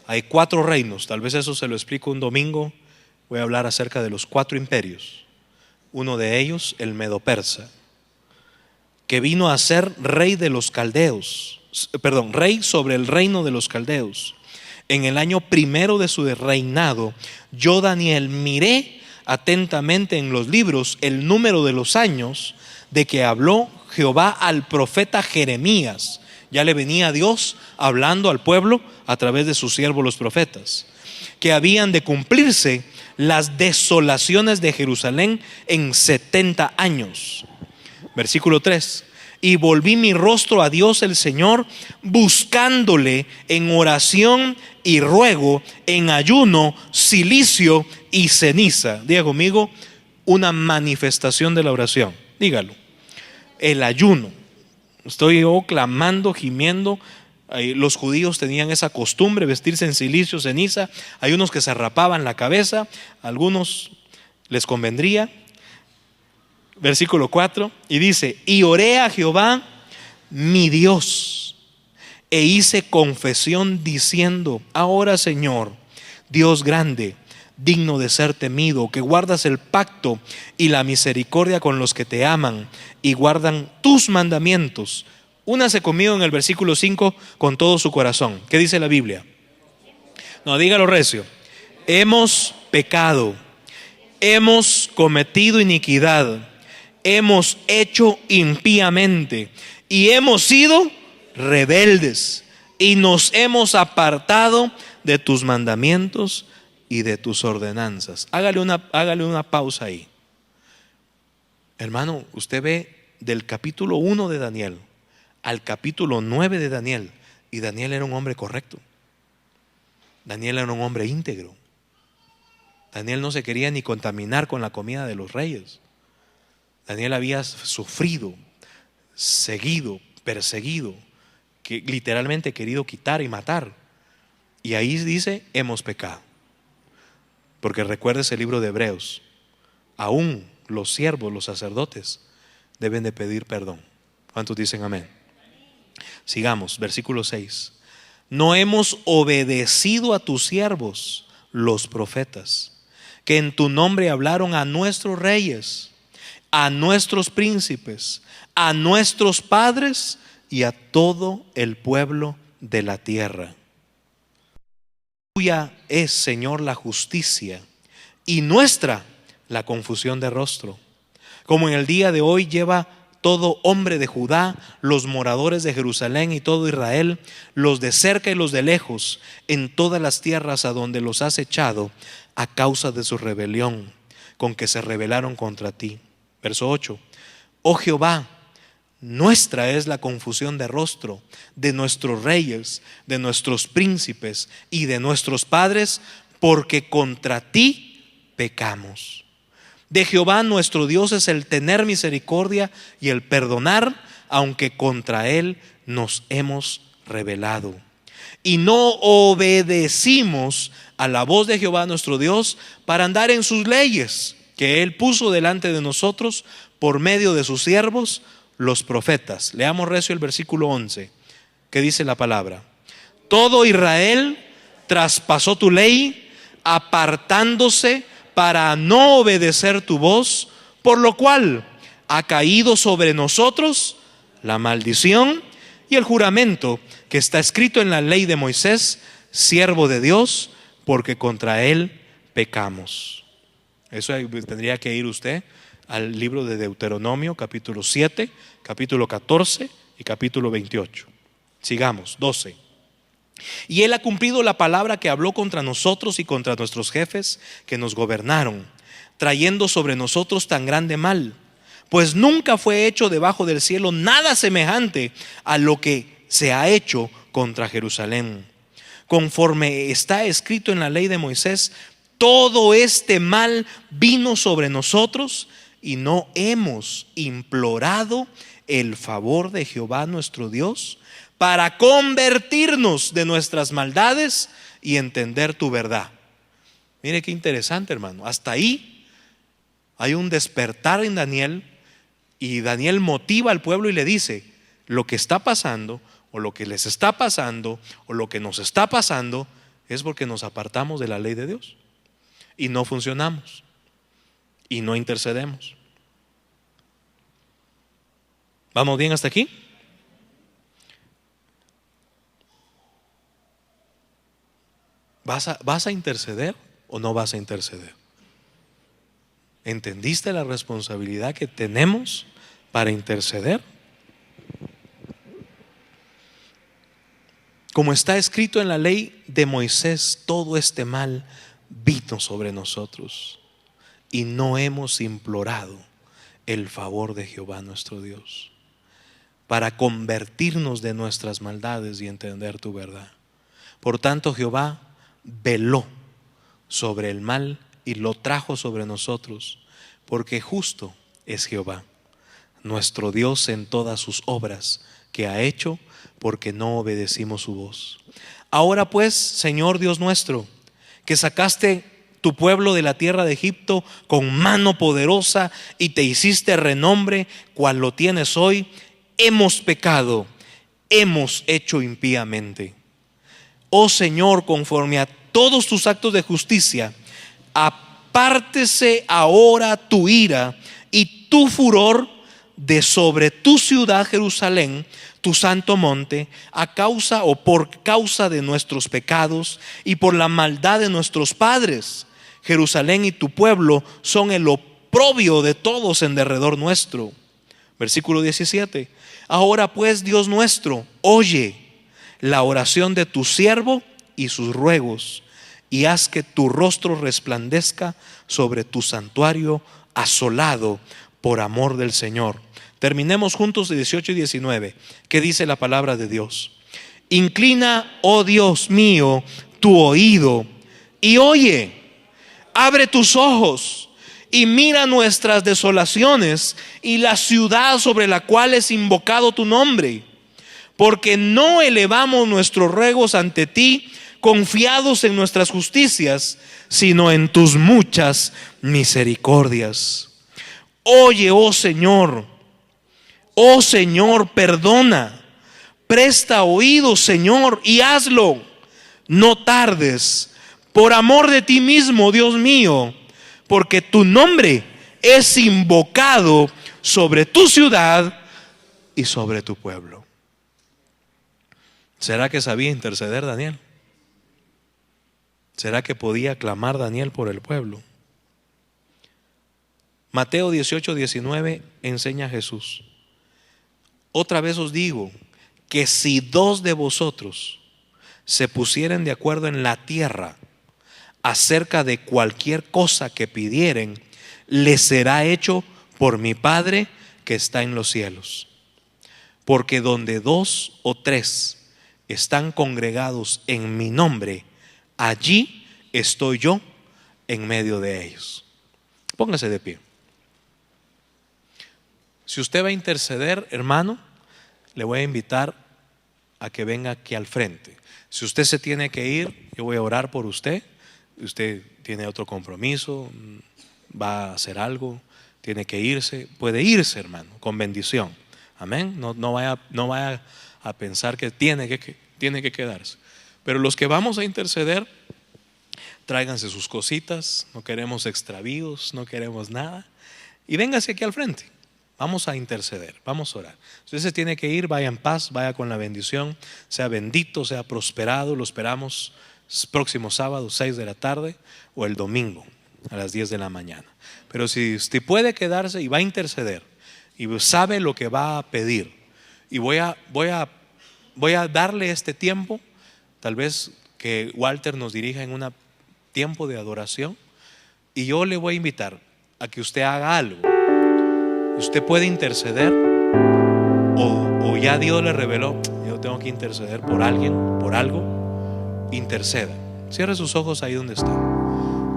Hay 4 reinos, tal vez eso se lo explico un domingo. Voy a hablar acerca de los 4 imperios. Uno de ellos, el medo-persa, que vino a ser rey de los caldeos, rey sobre el reino de los caldeos. En el año primero de su reinado, yo, Daniel, miré atentamente en los libros el número de los años de que habló Jehová al profeta Jeremías. Ya le venía Dios hablando al pueblo a través de sus siervos los profetas, que habían de cumplirse las desolaciones de Jerusalén en 70 años. Versículo 3: y volví mi rostro a Dios el Señor, buscándole en oración y ruego, en ayuno, cilicio y ceniza. Diga conmigo, una manifestación de la oración. Dígalo. El ayuno. Estoy yo clamando, gimiendo. Los judíos tenían esa costumbre, vestirse en cilicio, ceniza. Hay unos que se rapaban la cabeza, a algunos les convendría. Versículo 4, y dice: y oré a Jehová mi Dios, e hice confesión diciendo: ahora, Señor, Dios grande, digno de ser temido, que guardas el pacto y la misericordia con los que te aman y guardan tus mandamientos. Únase conmigo en el versículo 5 con todo su corazón. ¿Qué dice la Biblia? No, dígalo recio. Hemos pecado, hemos cometido iniquidad, hemos hecho impíamente y hemos sido rebeldes y nos hemos apartado de tus mandamientos y de tus ordenanzas. Hágale una pausa ahí. Hermano, usted ve del capítulo 1 de Daniel al capítulo 9 de Daniel, Y Daniel era un hombre correcto. Daniel era un hombre íntegro. Daniel no se quería ni contaminar con la comida de los reyes. Daniel había sufrido, seguido, perseguido, que literalmente querido quitar y matar. Y ahí dice, hemos pecado. Porque recuerdes el libro de Hebreos, aún los siervos, los sacerdotes, deben de pedir perdón. ¿Cuántos dicen amén? Sigamos, versículo 6. No hemos obedecido a tus siervos, los profetas, que en tu nombre hablaron a nuestros reyes, a nuestros príncipes, a nuestros padres y a todo el pueblo de la tierra. Tuya es, Señor, la justicia y nuestra la confusión de rostro. Como en el día de hoy lleva todo hombre de Judá, los moradores de Jerusalén y todo Israel, los de cerca y los de lejos, en todas las tierras a donde los has echado a causa de su rebelión, con que se rebelaron contra ti. Verso 8. Oh Jehová, nuestra es la confusión de rostro de nuestros reyes, de nuestros príncipes y de nuestros padres, porque contra ti pecamos. De Jehová nuestro Dios es el tener misericordia y el perdonar, aunque contra él nos hemos rebelado. Y no obedecimos a la voz de Jehová nuestro Dios para andar en sus leyes, que él puso delante de nosotros por medio de sus siervos, los profetas. Leamos recio el versículo 11, que dice la palabra: todo Israel traspasó tu ley, apartándose para no obedecer tu voz, por lo cual ha caído sobre nosotros la maldición y el juramento que está escrito en la ley de Moisés, siervo de Dios, porque contra él pecamos. Eso tendría que ir usted al libro de Deuteronomio, capítulo 7, capítulo 14 y capítulo 28. Sigamos, 12. Y él ha cumplido la palabra que habló contra nosotros y contra nuestros jefes que nos gobernaron, trayendo sobre nosotros tan grande mal, pues nunca fue hecho debajo del cielo nada semejante a lo que se ha hecho contra Jerusalén. Conforme está escrito en la ley de Moisés, todo este mal vino sobre nosotros y no hemos implorado el favor de Jehová nuestro Dios para convertirnos de nuestras maldades y entender tu verdad. Mire qué interesante, hermano. Hasta ahí hay un despertar en Daniel, y Daniel motiva al pueblo y le dice: lo que está pasando, o lo que les está pasando, o lo que nos está pasando, es porque nos apartamos de la ley de Dios y no funcionamos y no intercedemos. ¿Vamos bien hasta aquí? ¿Vas a interceder o no vas a interceder? ¿Entendiste la responsabilidad que tenemos para interceder? Como está escrito en la ley de Moisés, todo este mal vino sobre nosotros y no hemos implorado el favor de Jehová nuestro Dios para convertirnos de nuestras maldades y entender tu verdad. Por tanto, Jehová veló sobre el mal y lo trajo sobre nosotros, porque justo es Jehová nuestro Dios en todas sus obras que ha hecho, porque no obedecimos su voz. Ahora pues, Señor Dios nuestro, que sacaste tu pueblo de la tierra de Egipto con mano poderosa y te hiciste renombre cual lo tienes hoy, hemos pecado, hemos hecho impíamente. Oh Señor, conforme a todos tus actos de justicia, apártese ahora tu ira y tu furor de sobre tu ciudad Jerusalén, tu santo monte, a causa o por causa de nuestros pecados y por la maldad de nuestros padres. Jerusalén y tu pueblo son el oprobio de todos en derredor nuestro. Versículo 17. Ahora pues, Dios nuestro, oye la oración de tu siervo y sus ruegos, y haz que tu rostro resplandezca sobre tu santuario asolado por amor del Señor. Terminemos juntos de 18 y 19. ¿Qué dice la palabra de Dios? Inclina, oh Dios mío, tu oído y oye. Abre tus ojos y mira nuestras desolaciones y la ciudad sobre la cual es invocado tu nombre. Porque no elevamos nuestros ruegos ante ti confiados en nuestras justicias, sino en tus muchas misericordias. Oye, oh Señor, perdona. Presta oído, Señor, y hazlo. No tardes, por amor de ti mismo, Dios mío, porque tu nombre es invocado sobre tu ciudad y sobre tu pueblo. ¿Será que sabía interceder Daniel? ¿Será que podía clamar Daniel por el pueblo? Mateo 18:19 enseña a Jesús: otra vez os digo que si 2 de vosotros se pusieren de acuerdo en la tierra acerca de cualquier cosa que pidieren, les será hecho por mi Padre que está en los cielos. Porque donde 2 o 3 están congregados en mi nombre, allí estoy yo en medio de ellos. Póngase de pie. Si usted va a interceder, hermano, le voy a invitar a que venga aquí al frente. Si usted se tiene que ir, yo voy a orar por usted. Usted tiene otro compromiso, va a hacer algo, tiene que irse, puede irse, hermano, con bendición. Amén. No vaya a pensar que tiene que quedarse. Pero los que vamos a interceder, tráiganse sus cositas. No queremos extravíos, no queremos nada. Y véngase aquí al frente. Vamos a interceder, vamos a orar. Si usted se tiene que ir, vaya en paz, vaya con la bendición. Sea bendito, sea prosperado. Lo esperamos próximo sábado 6 de la tarde o el domingo a las 10 de la mañana. Pero si usted puede quedarse y va a interceder y sabe lo que va a pedir, y voy a darle este tiempo, tal vez que Walter nos dirija en un tiempo de adoración, y yo le voy a invitar a que usted haga algo. Usted puede interceder, o ya Dios le reveló: yo tengo que interceder por alguien, por algo. Interceda. Cierre sus ojos ahí donde está.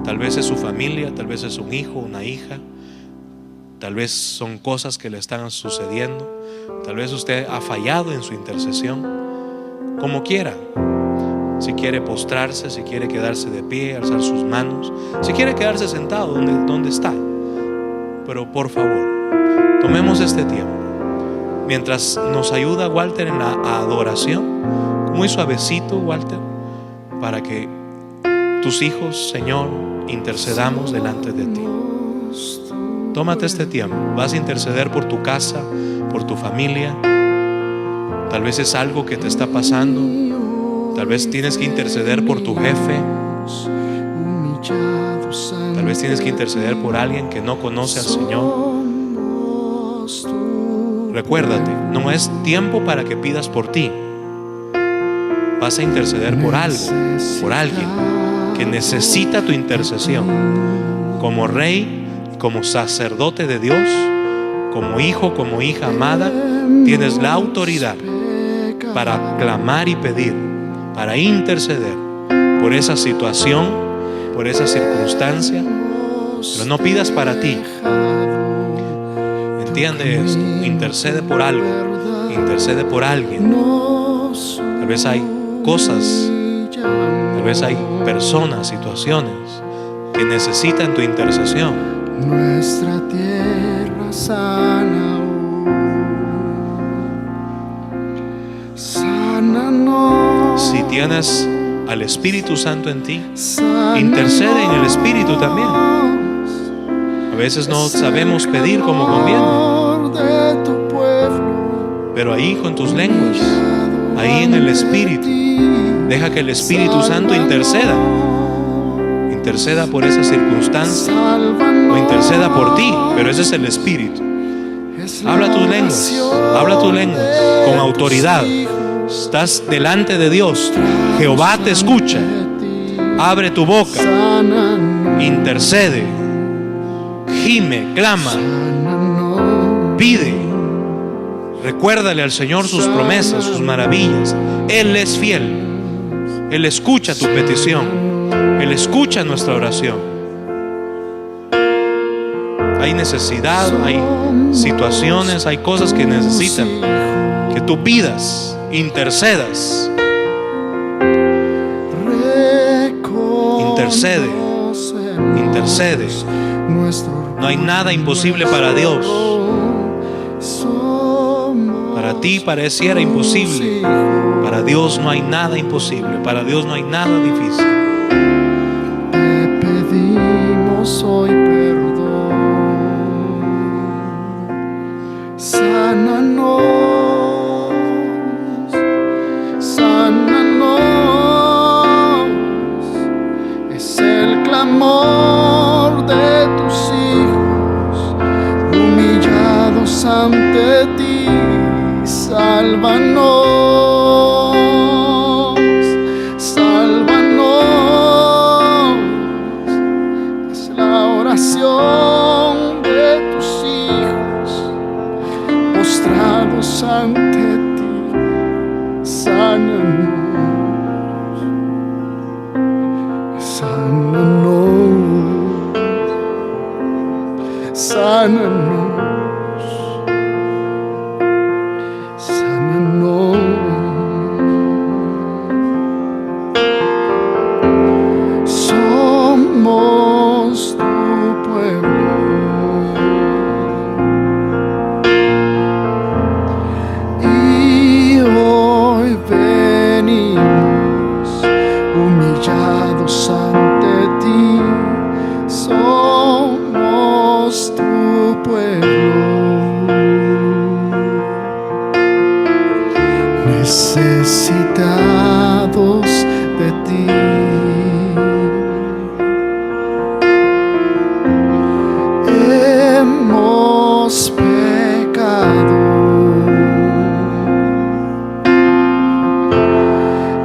Tal vez es su familia, tal vez es un hijo, una hija, tal vez son cosas que le están sucediendo, tal vez usted ha fallado en su intercesión. Como quiera, si quiere postrarse, si quiere quedarse de pie, alzar sus manos, si quiere quedarse sentado donde está. Pero por favor, tomemos este tiempo mientras nos ayuda Walter en la adoración, muy suavecito, Walter, para que tus hijos, Señor, intercedamos delante de ti. Tómate este tiempo. Vas a interceder por tu casa, por tu familia. Tal vez es algo que te está pasando. Tal vez tienes que interceder por tu jefe. Tal vez tienes que interceder por alguien que no conoce al Señor. Recuérdate, no es tiempo para que pidas por ti. Vas a interceder por algo, por alguien que necesita tu intercesión. Como rey, como sacerdote de Dios, como hijo, como hija amada, tienes la autoridad para clamar y pedir, para interceder por esa situación, por esa circunstancia. Pero no pidas para ti. Entiende esto. Intercede por algo, intercede por alguien. Tal vez hay cosas, tal vez hay personas, situaciones que necesitan tu intercesión. Nuestra tierra sana, sánanos. Si tienes al Espíritu Santo en ti, intercede en el Espíritu también. A veces no sabemos pedir como conviene, pero ahí con tus lenguas, ahí en el Espíritu, deja que el Espíritu Santo interceda por esa circunstancia, o interceda por ti, pero ese es el Espíritu. Habla tus lenguas con autoridad. Estás delante de Dios, Jehová te escucha. Abre tu boca, intercede, gime, clama, pide. Recuérdale al Señor sus promesas, sus maravillas. Él es fiel. Él escucha tu petición. Él escucha nuestra oración. Hay necesidad, hay situaciones, hay cosas que necesitan que tú pidas, intercedas. Intercede, intercede. No hay nada imposible para Dios. Para ti pareciera imposible. Para Dios no hay nada imposible. Para Dios no hay nada difícil. Te pedimos hoy perdón. Sánanos, sánanos. Es el clamor de tus hijos, humillados ante ti. Sálvanos, sálvanos. Es la oración de tus hijos, postrados ante ti. Sánanos, sánanos, sánanos. Somos tu pueblo, y hoy venimos humillados ante ti. Somos tu pueblo, necesitados de ti. Hemos pecado,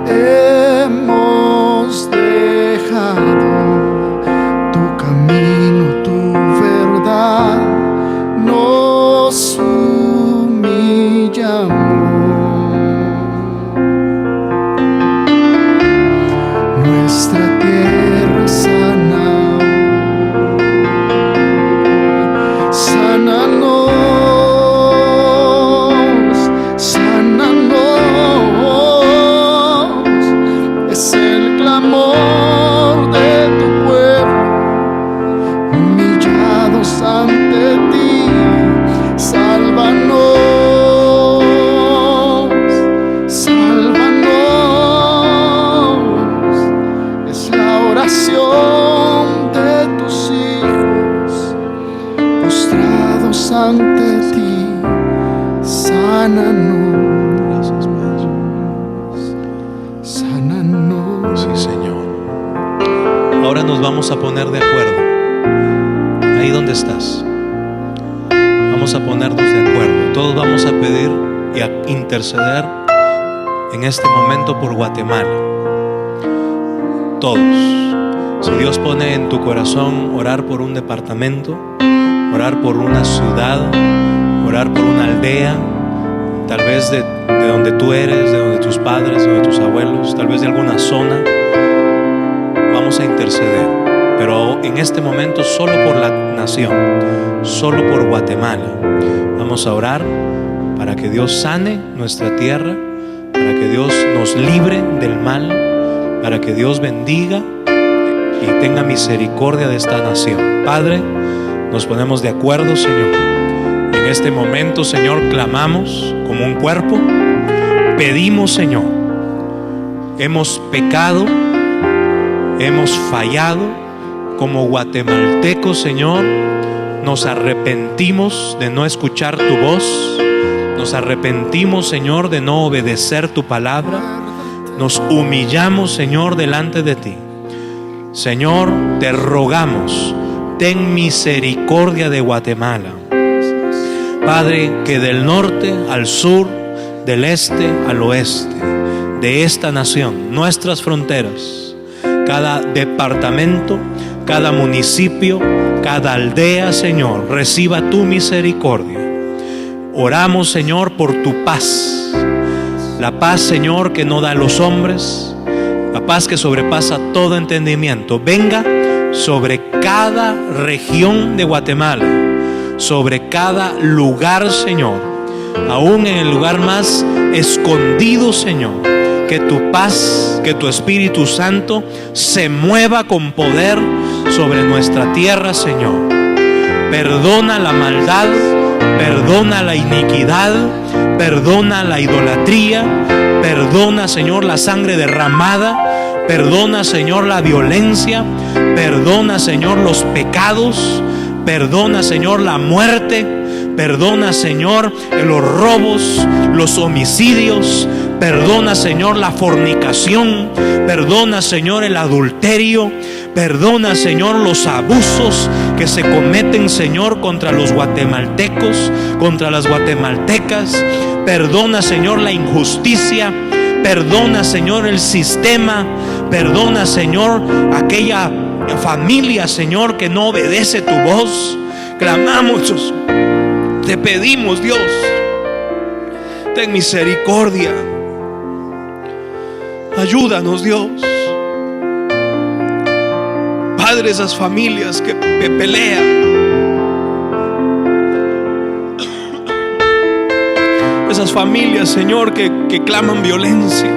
hemos dejado tu camino, tu verdad, nos humillamos. Nuestra tierra sana, sánanos, sánanos. Es el clamor de tu pueblo, humillados ante ti. Sálvanos, sálvanos. Es la oración de tus hijos, postrados ante ti. Sánanos, sánanos. Sí, Señor. Ahora nos vamos a poner de acuerdo. Ahí donde estás, vamos a ponernos de acuerdo. Todos vamos a pedir y a interceder en este momento por Guatemala. Todos. Si Dios pone en tu corazón orar por un departamento, orar por una ciudad, orar por una aldea, tal vez de donde tú eres, de donde tus padres, de donde tus abuelos, tal vez de alguna zona, vamos a interceder. Pero en este momento solo por la nación, solo por Guatemala. Vamos a orar para que Dios sane nuestra tierra, para que Dios nos libre del mal, para que Dios bendiga y tenga misericordia de esta nación. Padre, nos ponemos de acuerdo, Señor. En este momento, Señor, clamamos como un cuerpo. Pedimos, Señor. Hemos pecado, hemos fallado. Como guatemaltecos, Señor, nos arrepentimos de no escuchar tu voz. Nos arrepentimos, Señor, de no obedecer tu palabra. Nos humillamos, Señor, delante de ti. Señor, te rogamos, ten misericordia de Guatemala. Padre, que del norte al sur, del este al oeste, de esta nación, nuestras fronteras, cada departamento, cada municipio, cada aldea, Señor, reciba tu misericordia. Oramos, Señor, por tu paz, La paz, Señor, que no da a los hombres, la paz que sobrepasa todo entendimiento, venga sobre cada región de Guatemala, sobre cada lugar, Señor, aún en el lugar más escondido, Señor. Que tu paz, que tu Espíritu Santo se mueva con poder sobre nuestra tierra, Señor. Perdona la maldad, perdona la iniquidad, perdona la idolatría, perdona, Señor, la sangre derramada, perdona, Señor, la violencia, perdona, Señor, los pecados, perdona, Señor, la muerte, perdona, Señor, los robos, los homicidios, perdona, Señor, la fornicación, perdona, Señor, el adulterio, perdona, Señor, los abusos que se cometen, Señor, contra los guatemaltecos, contra las guatemaltecas. Perdona, Señor, la injusticia. Perdona, Señor, el sistema. Perdona, Señor, aquella familia, Señor, que no obedece tu voz. Clamamos, te pedimos, Dios, ten misericordia. Ayúdanos, Dios. Padre, esas familias que pelean, esas familias, Señor, que claman violencia,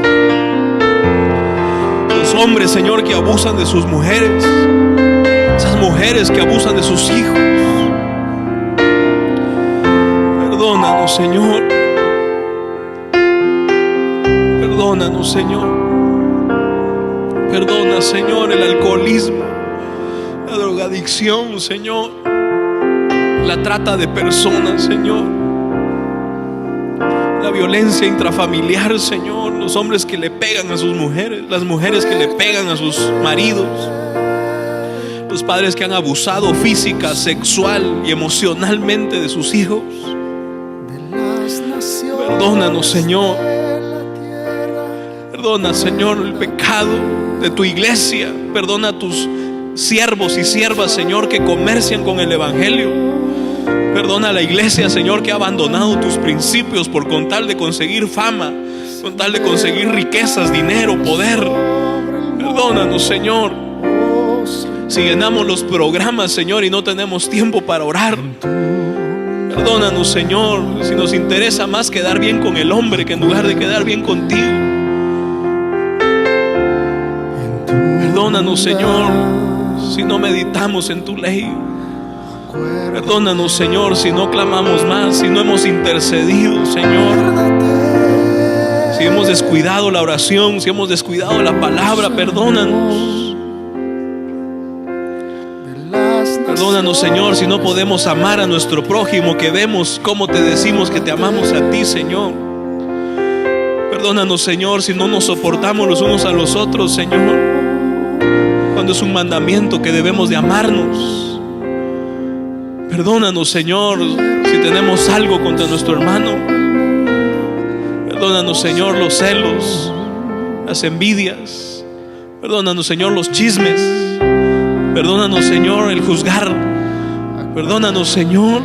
los hombres, Señor, que abusan de sus mujeres, esas mujeres que abusan de sus hijos. Perdónanos, Señor. Perdónanos, Señor. Perdona, Señor, el alcoholismo, la drogadicción, Señor, la trata de personas, Señor, la violencia intrafamiliar, Señor, los hombres que le pegan a sus mujeres, las mujeres que le pegan a sus maridos, los padres que han abusado física, sexual y emocionalmente de sus hijos. Perdónanos, Señor. Perdona, Señor, el pecado de tu iglesia. Perdona a tus siervos y siervas, Señor, que comercian con el evangelio. Perdona a la iglesia, Señor, que ha abandonado tus principios con tal de conseguir fama, con tal de conseguir riquezas, dinero, poder. Perdónanos, Señor, si llenamos los programas, Señor, y no tenemos tiempo para orar. Perdónanos, Señor, si nos interesa más quedar bien con el hombre que en lugar de quedar bien contigo. Perdónanos, Señor, si no meditamos en tu ley. Perdónanos, Señor, si no clamamos más, si no hemos intercedido, Señor, si hemos descuidado la oración, si hemos descuidado la palabra. Perdónanos. Perdónanos, Señor, si no podemos amar a nuestro prójimo, que vemos cómo te decimos que te amamos a ti, Señor. Perdónanos, Señor, si no nos soportamos los unos a los otros, Señor, cuando es un mandamiento que debemos de amarnos. Perdónanos, Señor, si tenemos algo contra nuestro hermano. Perdónanos, Señor, los celos, las envidias. Perdónanos, Señor, los chismes. Perdónanos, Señor, el juzgar. Perdónanos, Señor.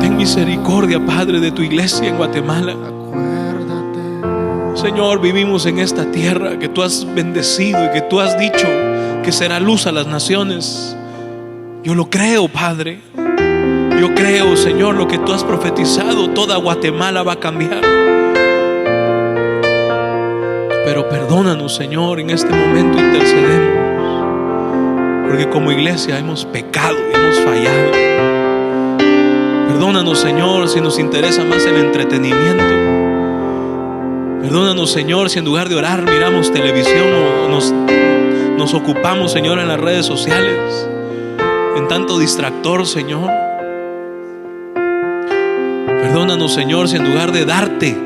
Ten misericordia, Padre, de tu iglesia en Guatemala. Señor, vivimos en esta tierra que tú has bendecido y que tú has dicho que será luz a las naciones. Yo lo creo, Padre. Yo creo, Señor, lo que tú has profetizado. Toda Guatemala va a cambiar. Pero perdónanos, Señor, en este momento intercedemos, porque como iglesia hemos pecado y hemos fallado. Perdónanos, Señor, si nos interesa más el entretenimiento. Perdónanos, Señor, si en lugar de orar miramos televisión o nos ocupamos, Señor, en las redes sociales, en tanto distractor, Señor. Perdónanos, Señor, si en lugar de darte,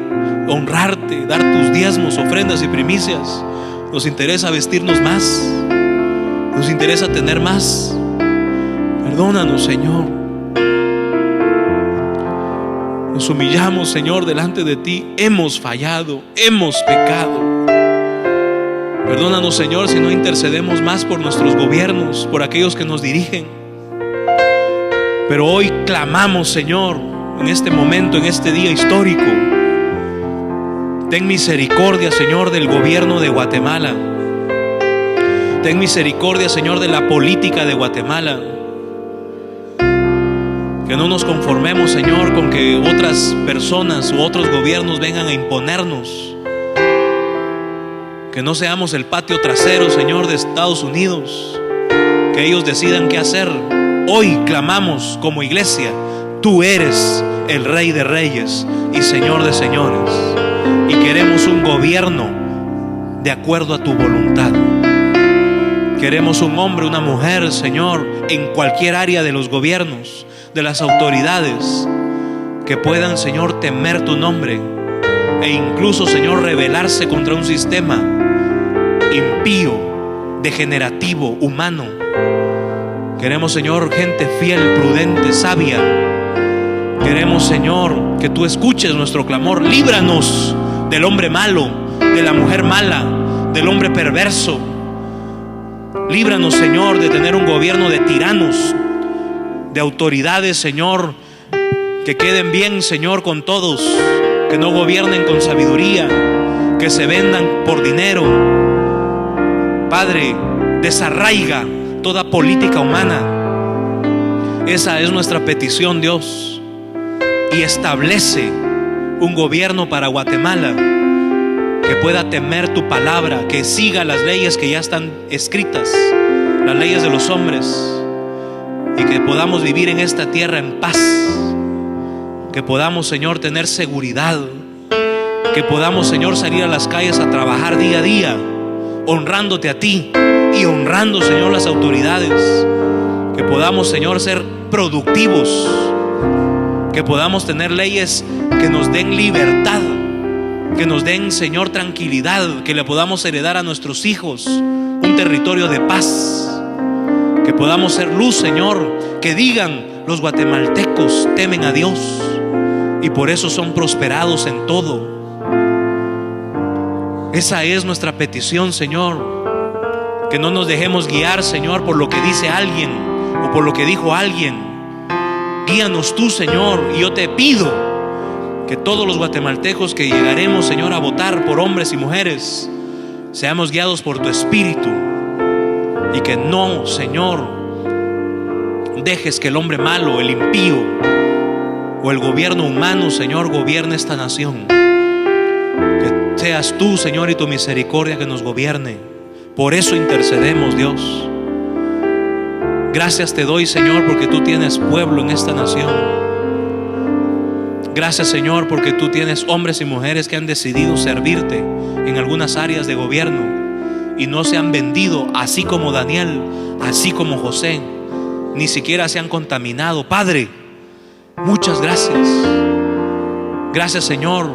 honrarte, dar tus diezmos, ofrendas y primicias, nos interesa vestirnos más, nos interesa tener más. Perdónanos, Señor. Nos humillamos, Señor, delante de ti. Hemos fallado, hemos pecado. Perdónanos, Señor, si no intercedemos más por nuestros gobiernos, por aquellos que nos dirigen. Pero hoy clamamos, Señor, en este momento, en este día histórico, ten misericordia, Señor, del gobierno de Guatemala. Ten misericordia, Señor, de la política de Guatemala. Que no nos conformemos, Señor, con que otras personas u otros gobiernos vengan a imponernos. Que no seamos el patio trasero, Señor, de Estados Unidos. Que ellos decidan qué hacer. Hoy clamamos como iglesia: tú eres el Rey de Reyes y Señor de Señores. Y queremos un gobierno de acuerdo a tu voluntad. Queremos un hombre, una mujer, Señor, en cualquier área de los gobiernos, de las autoridades, que puedan, Señor, temer tu nombre e incluso, Señor, rebelarse contra un sistema impío, degenerativo, humano. Queremos, Señor, gente fiel, prudente, sabia. Queremos, Señor, que tú escuches nuestro clamor. Líbranos del hombre malo, de la mujer mala, del hombre perverso. Líbranos, Señor, de tener un gobierno de tiranos, de autoridades, Señor, que queden bien, Señor, con todos, que no gobiernen con sabiduría, que se vendan por dinero. Padre, desarraiga toda política humana. Esa es nuestra petición, Dios, y establece un gobierno para Guatemala que pueda temer tu palabra, que siga las leyes que ya están escritas, las leyes de los hombres, y que podamos vivir en esta tierra en paz, que podamos, Señor, tener seguridad, que podamos, Señor, salir a las calles a trabajar día a día, honrándote a ti y honrando, Señor, las autoridades. Que podamos, Señor, ser productivos, que podamos tener leyes que nos den libertad, que nos den, Señor, tranquilidad, que le podamos heredar a nuestros hijos un territorio de paz, que podamos ser luz, Señor, que digan: los guatemaltecos temen a Dios y por eso son prosperados en todo. Esa es nuestra petición, Señor. Que no nos dejemos guiar, Señor, por lo que dice alguien o por lo que dijo alguien. Guíanos tú, Señor, y yo te pido que todos los guatemaltecos que llegaremos, Señor, a votar por hombres y mujeres, seamos guiados por tu Espíritu, y que no, Señor, dejes que el hombre malo, el impío o el gobierno humano, Señor, gobierne esta nación. Que seas tú, Señor, y tu misericordia que nos gobierne. Por eso intercedemos, Dios. Gracias te doy, Señor, porque tú tienes pueblo en esta nación. Gracias, Señor, porque tú tienes hombres y mujeres que han decidido servirte en algunas áreas de gobierno y no se han vendido, así como Daniel, así como José, ni siquiera se han contaminado. Padre, muchas gracias. Gracias, Señor,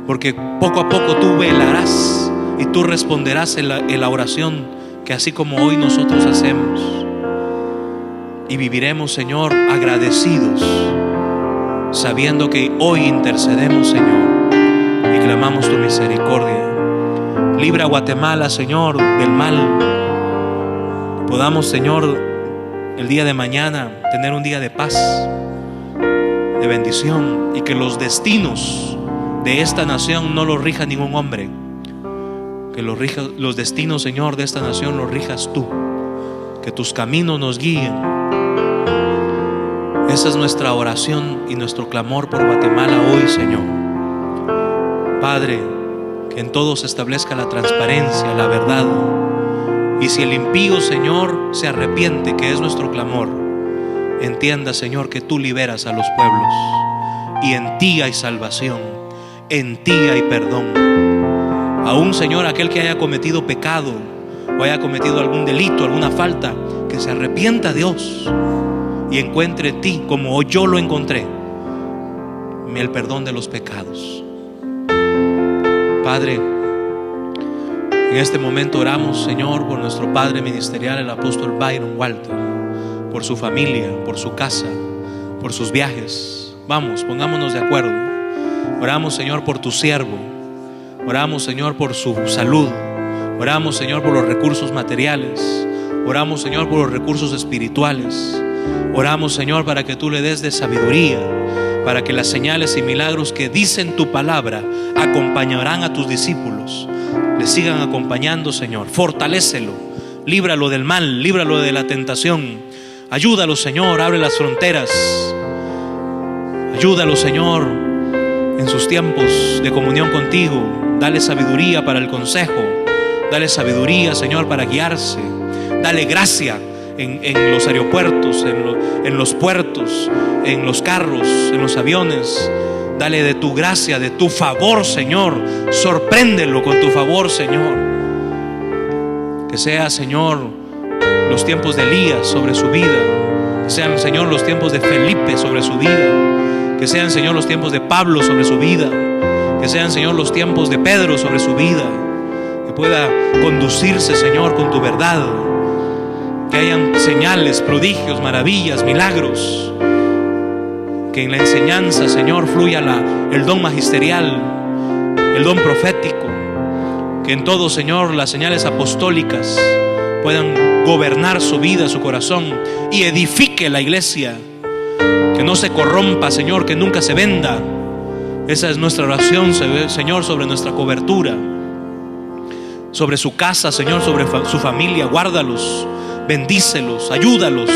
porque poco a poco tú velarás y tú responderás en la oración que así como hoy nosotros hacemos. Y viviremos, Señor, agradecidos, sabiendo que hoy intercedemos, Señor, y clamamos tu misericordia. Libra a Guatemala, Señor, del mal. Podamos, Señor, el día de mañana tener un día de paz, de bendición, y que los destinos de esta nación no los rija ningún hombre. Que los destinos, Señor, de esta nación los rijas tú. Que tus caminos nos guíen. Esa es nuestra oración y nuestro clamor por Guatemala hoy, Señor. Padre, que en todo se establezca la transparencia, la verdad. Y si el impío, Señor, se arrepiente, que es nuestro clamor, entienda, Señor, que tú liberas a los pueblos. Y en ti hay salvación, en ti hay perdón. Aún, Señor, aquel que haya cometido pecado o haya cometido algún delito, alguna falta, que se arrepienta, Dios, y encuentre en ti, como hoy yo lo encontré, el perdón de los pecados. Padre, en este momento oramos, Señor, por nuestro padre ministerial, el apóstol Byron Walter, por su familia, por su casa, por sus viajes. Vamos, pongámonos de acuerdo. Oramos, Señor, por tu siervo. Oramos, Señor, por su salud. Oramos, Señor, por los recursos materiales. Oramos, Señor, por los recursos espirituales. Oramos, Señor, para que tú le des de sabiduría, para que las señales y milagros que dicen tu palabra acompañarán a tus discípulos, le sigan acompañando, Señor. Fortalécelo, líbralo del mal, líbralo de la tentación. Ayúdalo, Señor, abre las fronteras. Ayúdalo, Señor, en sus tiempos de comunión contigo. Dale sabiduría para el consejo. Dale sabiduría, Señor, para guiarse. Dale gracia en los aeropuertos, en los puertos, en los carros, en los aviones. Dale de tu gracia, de tu favor, Señor. Sorpréndelo con tu favor, Señor. Que sea, Señor, los tiempos de Elías sobre su vida. Que sean, Señor, los tiempos de Felipe sobre su vida. Que sean, Señor, los tiempos de Pablo sobre su vida. Que sean, Señor, los tiempos de Pedro sobre su vida. Que pueda conducirse, Señor, con tu verdad. Que hayan señales, prodigios, maravillas, milagros. Que en la enseñanza, Señor, fluya el don magisterial, el don profético. Que en todo, Señor, las señales apostólicas puedan gobernar su vida, su corazón, y edifique la iglesia. Que no se corrompa, Señor, que nunca se venda. Esa es nuestra oración, Señor, sobre nuestra cobertura, sobre su casa, Señor, sobre su familia. Guárdalos, bendícelos, ayúdalos,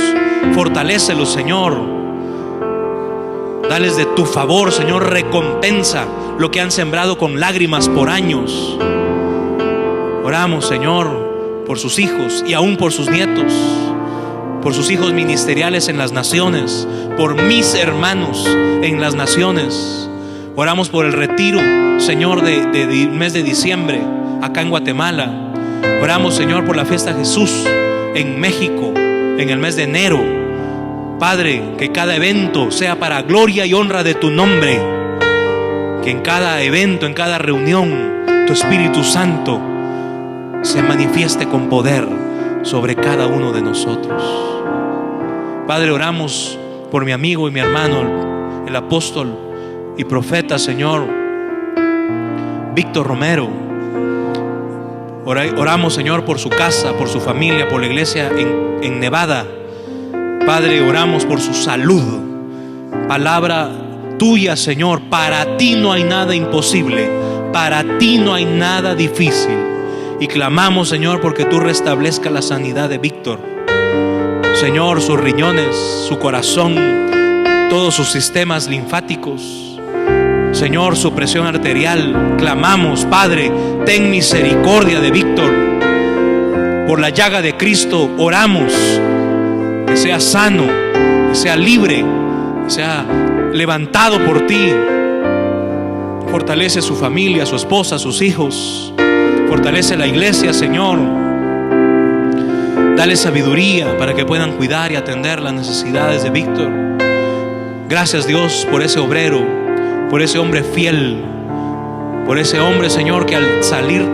fortalécelos, Señor. Dales de tu favor, Señor, recompensa lo que han sembrado con lágrimas por años. Oramos, Señor, por sus hijos y aún por sus nietos, por sus hijos ministeriales en las naciones, por mis hermanos en las naciones. Oramos por el retiro, Señor, del mes de diciembre acá en Guatemala. Oramos, Señor, por la fiesta de Jesús en México en el mes de enero. Padre, que cada evento sea para gloria y honra de tu nombre. Que en cada evento, en cada reunión, tu Espíritu Santo se manifieste con poder sobre cada uno de nosotros. Padre, oramos por mi amigo y mi hermano, el apóstol y profeta, Señor, Víctor Romero. Oramos, Señor, por su casa, por su familia, por la iglesia en Nevada. Padre, oramos por su salud. Palabra tuya, Señor. Para ti no hay nada imposible. Para ti no hay nada difícil. Y clamamos, Señor, porque tú restablezcas la sanidad de Víctor. Señor, sus riñones, su corazón, todos sus sistemas linfáticos. Señor, su presión arterial. Clamamos, Padre, ten misericordia de Víctor. Por la llaga de Cristo oramos. Que sea sano, que sea libre, que sea levantado por ti. Fortalece su familia, su esposa, sus hijos. Fortalece la iglesia, Señor. Dale sabiduría para que puedan cuidar y atender las necesidades de Víctor. Gracias, Dios, por ese obrero, por ese hombre fiel, por ese hombre, Señor, que al salir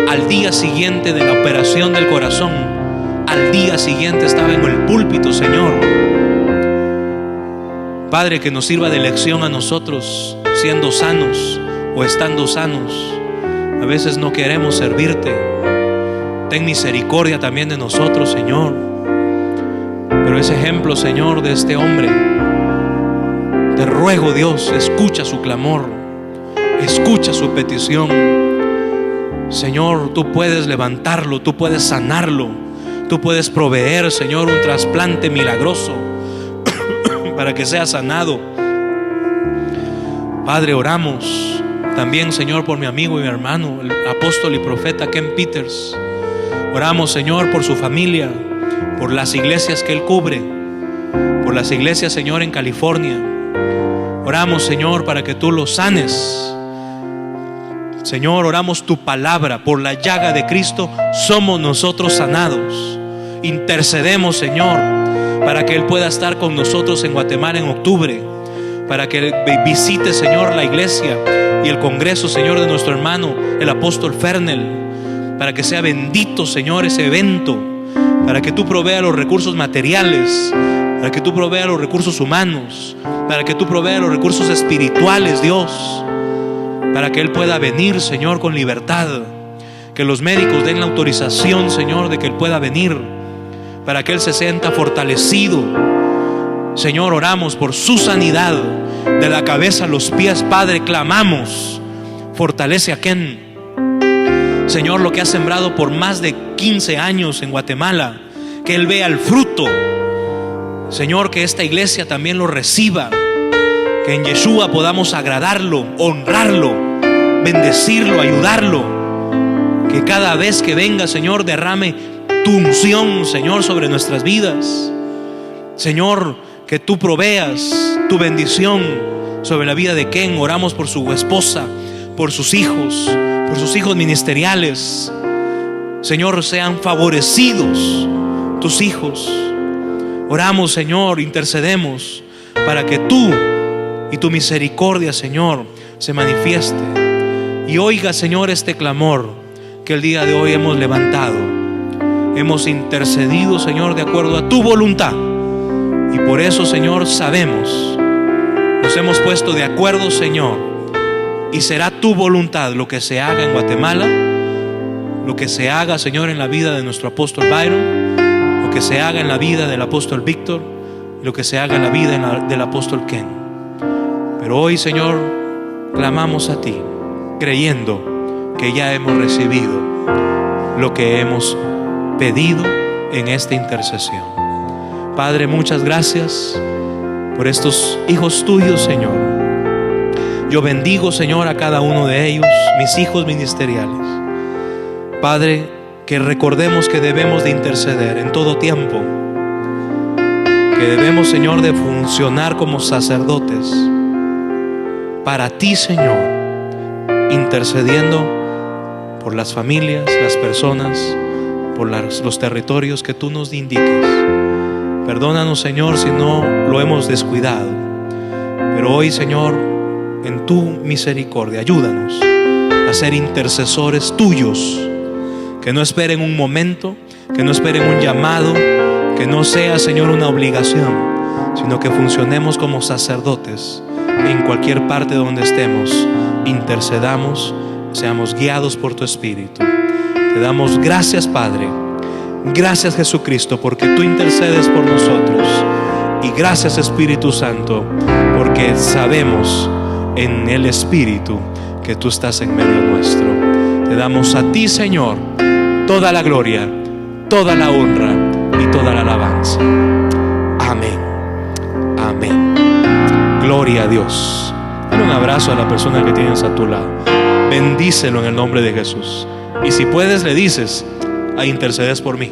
al día siguiente de la operación del corazón, al día siguiente estaba en el púlpito, Señor. Padre, que nos sirva de lección a nosotros, siendo sanos o estando sanos. A veces no queremos servirte. Ten misericordia también de nosotros, Señor. Pero ese ejemplo, Señor, de este hombre, te ruego, Dios, escucha su clamor, escucha su petición. Señor, tú puedes levantarlo, tú puedes sanarlo, tú puedes proveer, Señor, un trasplante milagroso para que sea sanado. Padre, oramos también, Señor, por mi amigo y mi hermano, el apóstol y profeta Ken Peters. Oramos, Señor, por su familia, por las iglesias que él cubre, por las iglesias, Señor, en California. Oramos, Señor, para que tú lo sanes. Señor, oramos tu palabra. Por la llaga de Cristo somos nosotros sanados. Intercedemos, Señor, para que él pueda estar con nosotros en Guatemala en octubre, para que visite, Señor, la iglesia y el congreso, Señor, de nuestro hermano el apóstol Fernel, para que sea bendito, Señor, ese evento, para que tú proveas los recursos materiales, para que tú proveas los recursos humanos, para que tú proveas los recursos espirituales, Dios, para que él pueda venir, Señor, con libertad, que los médicos den la autorización, Señor, de que él pueda venir, para que él se sienta fortalecido, Señor, oramos por su sanidad de la cabeza a los pies. Padre, clamamos, fortalece a Ken. Señor, lo que ha sembrado por más de 15 años en Guatemala, que él vea el fruto. Señor, que esta iglesia también lo reciba, que en Yeshua podamos agradarlo, honrarlo, bendecirlo, ayudarlo. Que cada vez que venga, Señor, derrame tu unción, Señor, sobre nuestras vidas. Señor, que tú proveas tu bendición sobre la vida de Ken. Oramos por su esposa, por sus hijos ministeriales. Señor, sean favorecidos tus hijos. Oramos, Señor, intercedemos para que tú y tu misericordia, Señor, se manifieste. Y oiga, Señor, este clamor que el día de hoy hemos levantado. Hemos intercedido, Señor, de acuerdo a tu voluntad. Y por eso, Señor, sabemos, nos hemos puesto de acuerdo, Señor, y será tu voluntad lo que se haga en Guatemala, lo que se haga, Señor, en la vida de nuestro apóstol Byron, lo que se haga en la vida del apóstol Víctor, lo que se haga en la vida del apóstol Ken. Pero hoy, Señor, clamamos a ti, creyendo que ya hemos recibido lo que hemos pedido en esta intercesión. Padre, muchas gracias por estos hijos tuyos, Señor. Yo bendigo, Señor, a cada uno de ellos, mis hijos ministeriales. Padre, que recordemos que debemos de interceder en todo tiempo, que debemos, Señor, de funcionar como sacerdotes para ti, Señor, intercediendo por las familias, las personas, por los territorios que tú nos indiques. Perdónanos, Señor, si no lo hemos descuidado. Pero hoy, Señor, en tu misericordia, ayúdanos a ser intercesores tuyos, que no esperen un momento, que no esperen un llamado, que no sea, Señor, una obligación, sino que funcionemos como sacerdotes en cualquier parte donde estemos, intercedamos, seamos guiados por tu Espíritu. Te damos gracias, Padre. Gracias, Jesucristo, porque tú intercedes por nosotros. Y gracias, Espíritu Santo, porque sabemos en el Espíritu que tú estás en medio nuestro. Te damos a ti, Señor, toda la gloria, toda la honra y toda la alabanza. Amén. Amén. Gloria a Dios. Dale un abrazo a la persona que tienes a tu lado. Bendícelo en el nombre de Jesús. Y si puedes, le dices: intercedes por mí.